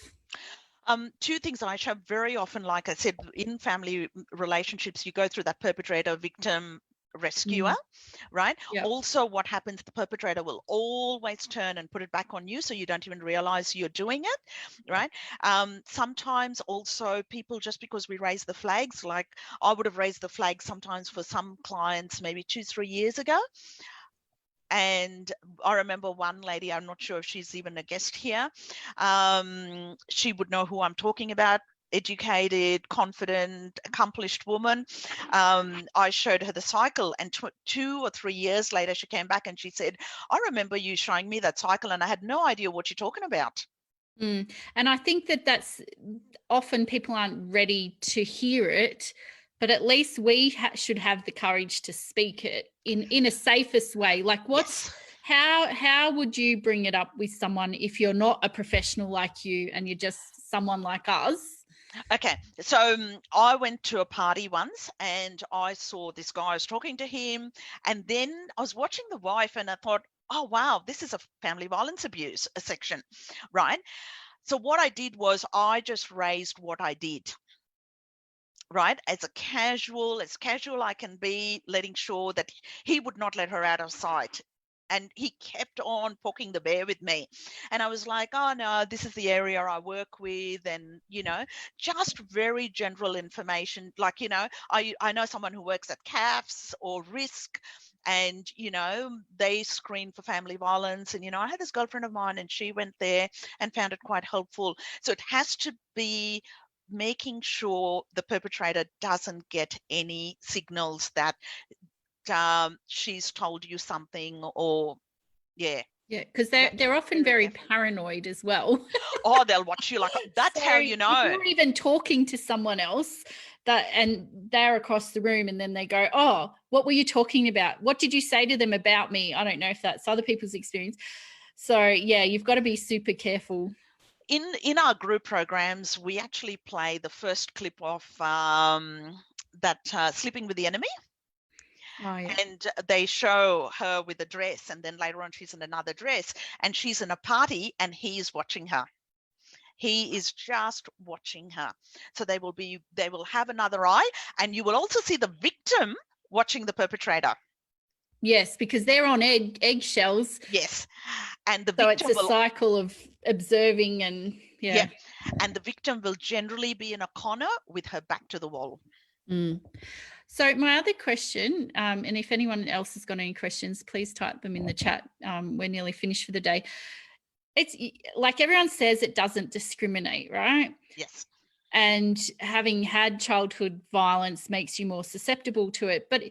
Two things, Aisha. Very often, like I said, in family relationships, you go through that perpetrator, victim, rescuer, right? Yep. Also, what happens, the perpetrator will always turn and put it back on you, so you don't even realize you're doing it, right? Sometimes also people, just because we raise the flags, like I would have raised the flag sometimes for some clients maybe 2-3 years ago. And I remember one lady, I'm not sure if she's even a guest here, she would know who I'm talking about, educated, confident, accomplished woman. I showed her the cycle, and 2 or 3 years later, she came back and she said, I remember you showing me that cycle and I had no idea what you're talking about. And I think that's often people aren't ready to hear it, but at least we should have the courage to speak it in a safest way. Like how would you bring it up with someone if you're not a professional like you and you're just someone like us? Okay, so I went to a party once and I saw this guy, I was talking to him, and then I was watching the wife and I thought, oh, wow, this is a family violence abuse section, right? So what I did was I just raised what I did, right? As casual I can be, letting sure that he would not let her out of sight. And he kept on poking the bear with me. And I was like, oh no, this is the area I work with. And, you know, just very general information. Like, you know, I know someone who works at CAFS or RISK, and, you know, they screen for family violence. And, you know, I had this girlfriend of mine and she went there and found it quite helpful. So it has to be making sure the perpetrator doesn't get any signals that she's told you something, or because they're often very paranoid as well. Oh, they'll watch you like that's so how you know. If you're even talking to someone else and they're across the room and then they go, oh, what were you talking about? What did you say to them about me? I don't know if that's other people's experience. So yeah, you've got to be super careful. In our group programs, we actually play the first clip of that Sleeping with the Enemy. Oh, yeah. And they show her with a dress, and then later on she's in another dress and she's in a party and he's watching her. He is just watching her. So they will have another eye, and you will also see the victim watching the perpetrator. Yes, because they're on eggshells. Yes. And the So victim it's a cycle of observing and yeah. And the victim will generally be in a corner with her back to the wall. So my other question, and if anyone else has got any questions, please type them in the chat. We're nearly finished for the day. It's like everyone says, it doesn't discriminate, right? Yes. And having had childhood violence makes you more susceptible to it. But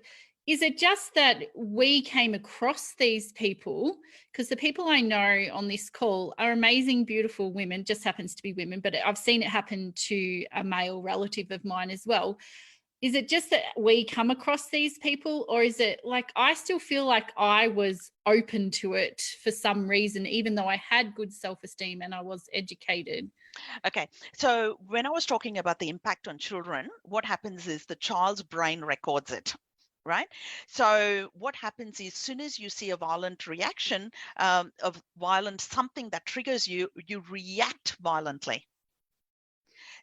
is it just that we came across these people? Because the people I know on this call are amazing, beautiful women, just happens to be women, but I've seen it happen to a male relative of mine as well. Is it just that we come across these people, or is it like I still feel like I was open to it for some reason, even though I had good self-esteem and I was educated? Okay, so when I was talking about the impact on children, what happens is the child's brain records it. Right. So what happens is, as soon as you see a violent reaction of violent, something that triggers you, you react violently.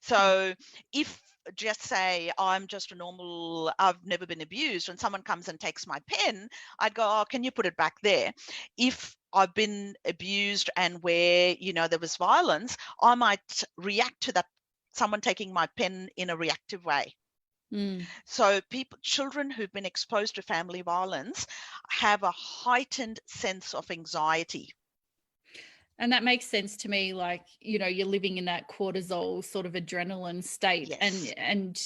So if just say I'm just a normal, I've never been abused, and someone comes and takes my pen, I'd go, oh, can you put it back there? If I've been abused and where, there was violence, I might react to that, someone taking my pen, in a reactive way. So children who've been exposed to family violence have a heightened sense of anxiety. And that makes sense to me. Like, you're living in that cortisol sort of adrenaline state. Yes. And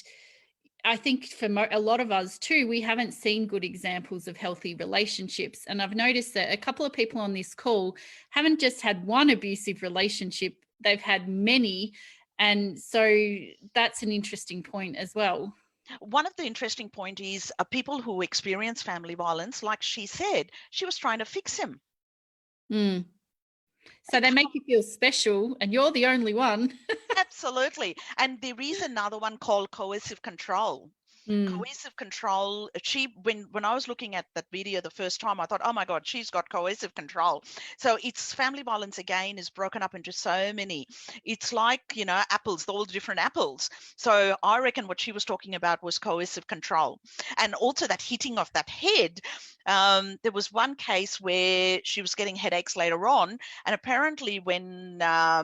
I think for a lot of us too, we haven't seen good examples of healthy relationships. And I've noticed that a couple of people on this call haven't just had one abusive relationship, they've had many. And so that's an interesting point as well. One of the interesting points is people who experience family violence, like she said, she was trying to fix him. So they make you feel special, and you're the only one. Absolutely. And there is another one called coercive control. Coercive control, when I was looking at that video the first time, I thought, oh my God, she's got coercive control. So it's family violence, again, is broken up into so many. It's like, apples, all the different apples. So I reckon what she was talking about was coercive control. And also that hitting of that head. There was one case where she was getting headaches later on, and apparently when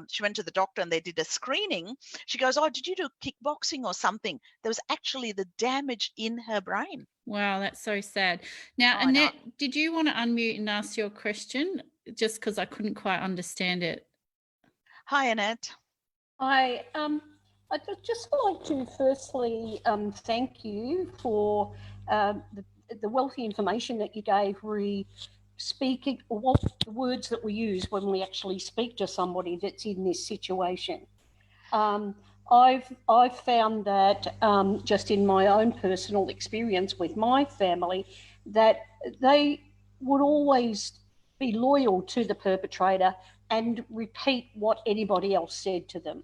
she went to the doctor and they did a screening, she goes, oh, did you do kickboxing or something? There was actually the damage in her brain. Wow, that's so sad. Now, Annette, did you want to unmute and ask your question? Just because I couldn't quite understand it. Hi, Annette. Hi. I'd just like to firstly thank you for the wealthy information that you gave speaking, or what the words that we use when we actually speak to somebody that's in this situation. I've found that just in my own personal experience with my family, that they would always be loyal to the perpetrator and repeat what anybody else said to them.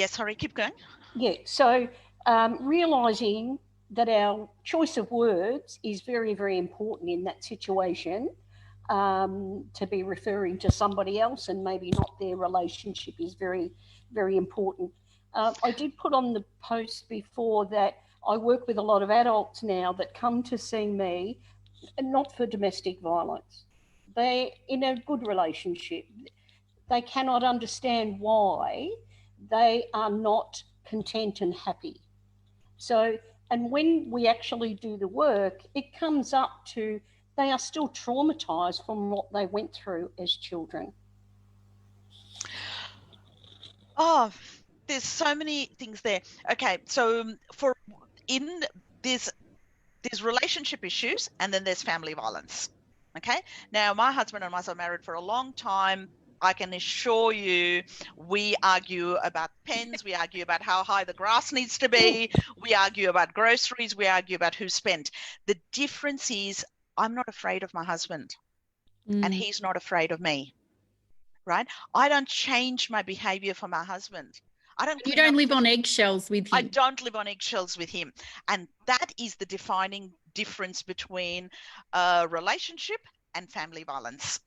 Sorry, keep going. Yeah, so realising that our choice of words is very, very important in that situation. To be referring to somebody else and maybe not their relationship is very, very important. I did put on the post before that I work with a lot of adults now that come to see me, not for domestic violence. They're in a good relationship. They cannot understand why they are not content and happy. So, and when we actually do the work, it comes up to they are still traumatized from what they went through as children. Oh, there's so many things there. Okay, so there's relationship issues, and then there's family violence. Okay, now my husband and myself are married for a long time. I can assure you, we argue about pens, we argue about how high the grass needs to be, we argue about groceries, we argue about who spent. The difference is I'm not afraid of my husband and he's not afraid of me, right? I don't change my behavior for my husband. You don't live on eggshells with him. I don't live on eggshells with him. And that is the defining difference between a relationship and family violence.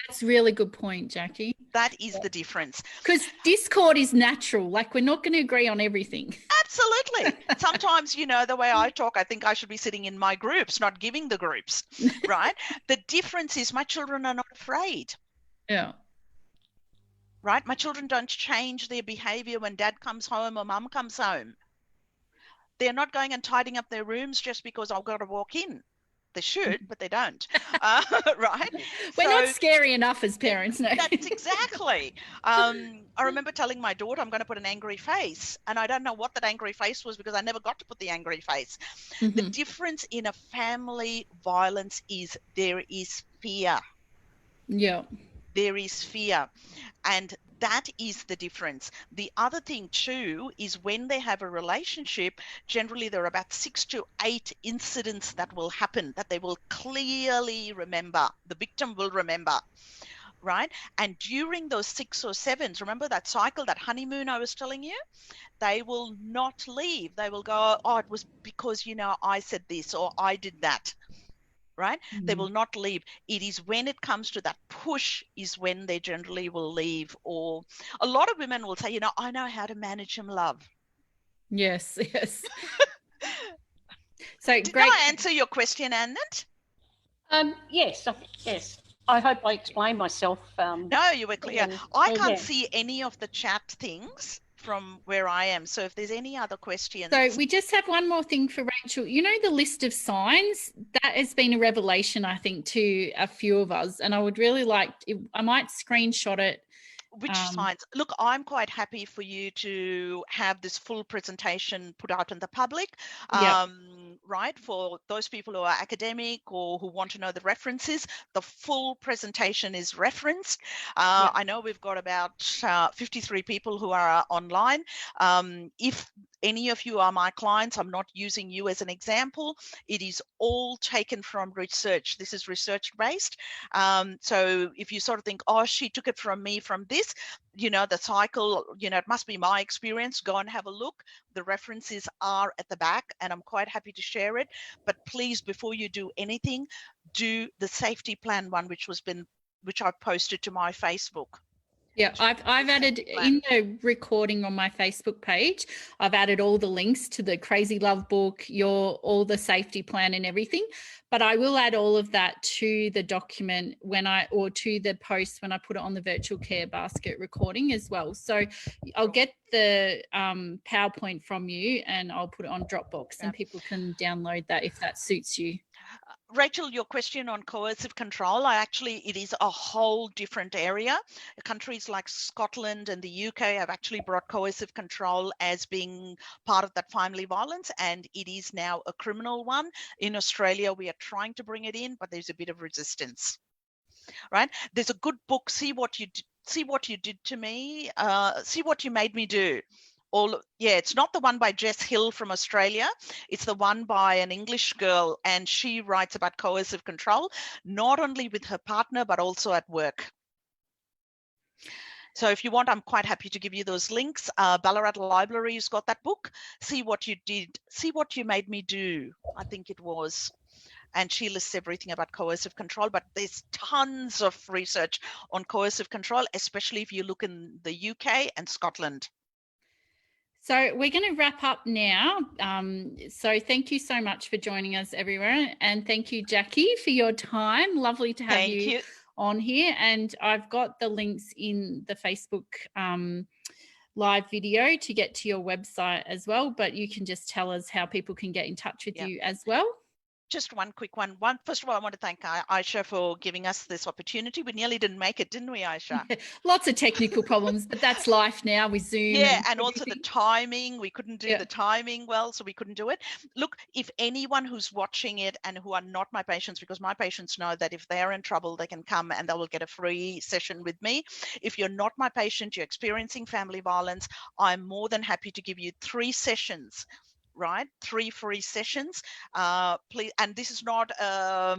That's a really good point, Jacqui. That is the difference. Because discord is natural. Like, we're not going to agree on everything. Absolutely. Sometimes, the way I talk, I think I should be sitting in my groups, not giving the groups, right? The difference is my children are not afraid. Yeah. Right? My children don't change their behavior when dad comes home or mum comes home. They're not going and tidying up their rooms just because I've got to walk in. They should, but they don't. Right? We're not scary enough as parents, no. That's exactly. I remember telling my daughter I'm going to put an angry face, and I don't know what that angry face was because I never got to put the angry face. Mm-hmm. The difference in a family violence is there is fear. Yeah. There is fear, and that is the difference. The other thing too is when they have a relationship, generally there are about 6 to 8 incidents that will happen that they will clearly remember. The victim will remember, right? And during those 6 or 7, remember that cycle, that honeymoon I was telling you? They will not leave. They will go, oh, it was because, I said this or I did that. Right? Mm-hmm. They will not leave. It is when it comes to that push is when they generally will leave. Or a lot of women will say, I know how to manage him, love. Yes. So Did great. I answer your question, Annette? Yes. I hope I explained myself. No, you were clear. I can't yeah. see any of the chat things from where I am. So if there's any other questions. So we just have one more thing for Rachel. The list of signs, that has been a revelation, I think, to a few of us. And I would really I might screenshot it. Which signs? Look, I'm quite happy for you to have this full presentation put out in the public, right? For those people who are academic or who want to know the references, the full presentation is referenced. I know we've got about 53 people who are online. If any of you are my clients, I'm not using you as an example. It is all taken from research. This is research based. So if you sort of think, oh, she took it from me from this, the cycle, it must be my experience, go and have a look. The references are at the back and I'm quite happy to share it. But please, before you do anything, do the safety plan one, which I've posted to my Facebook. Yeah, I've added in the recording on my Facebook page, I've added all the links to the Crazy Love book, all the safety plan and everything. But I will add all of that to the document or to the post when I put it on the virtual care basket recording as well. So I'll get the PowerPoint from you and I'll put it on Dropbox and people can download that if that suits you. Rachel, your question on coercive control, it is a whole different area. Countries like Scotland and the UK have actually brought coercive control as being part of that family violence, and it is now a criminal one. In Australia, we are trying to bring it in, but there's a bit of resistance, right? There's a good book, See What You Did to Me, See What You Made Me Do. It's not the one by Jess Hill from Australia. It's the one by an English girl, and she writes about coercive control, not only with her partner, but also at work. So if you want, I'm quite happy to give you those links. Ballarat Library's got that book, See What You Made Me Do, I think it was. And she lists everything about coercive control, but there's tons of research on coercive control, especially if you look in the UK and Scotland. So we're going to wrap up now. So thank you so much for joining us, everyone. And thank you, Jacqui, for your time. Lovely to have you on here. And I've got the links in the Facebook live video to get to your website as well. But you can just tell us how people can get in touch with you as well. Just one quick one. First of all, I want to thank Aisha for giving us this opportunity. We nearly didn't make it, didn't we, Aisha? Lots of technical problems, but that's life now with Zoom. Yeah, and also the timing. We couldn't do the timing well, so we couldn't do it. Look, if anyone who's watching it and who are not my patients, because my patients know that if they're in trouble, they can come and they will get a free session with me. If you're not my patient, you're experiencing family violence, I'm more than happy to give you 3 sessions. Right, 3 free sessions, please. And this is not a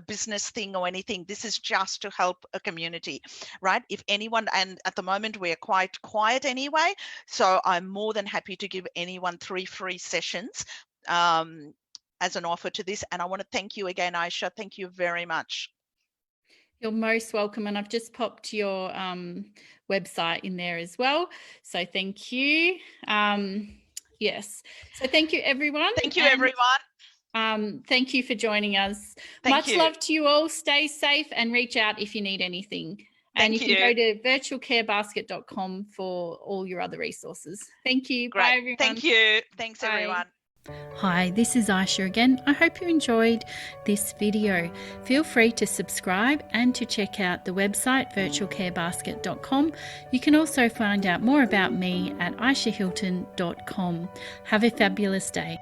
business thing or anything. This is just to help a community, right? If anyone, and at the moment we're quite quiet anyway, so I'm more than happy to give anyone 3 free sessions as an offer to this. And I want to thank you again, Aisha. Thank you very much. You're most welcome. And I've just popped your website in there as well. So thank you. Yes. So thank you, everyone. Thank you, everyone. Thank you for joining us. Thank Much you. love to you all. Stay safe and reach out if you need anything. And you can go to virtualcarebasket.com for all your other resources. Thank you. Great. Bye, everyone. Thank you. Thanks, Bye. everyone. Hi, this is Aisha again. I hope you enjoyed this video. Feel free to subscribe and to check out the website virtualcarebasket.com. You can also find out more about me at aishahilton.com. Have a fabulous day.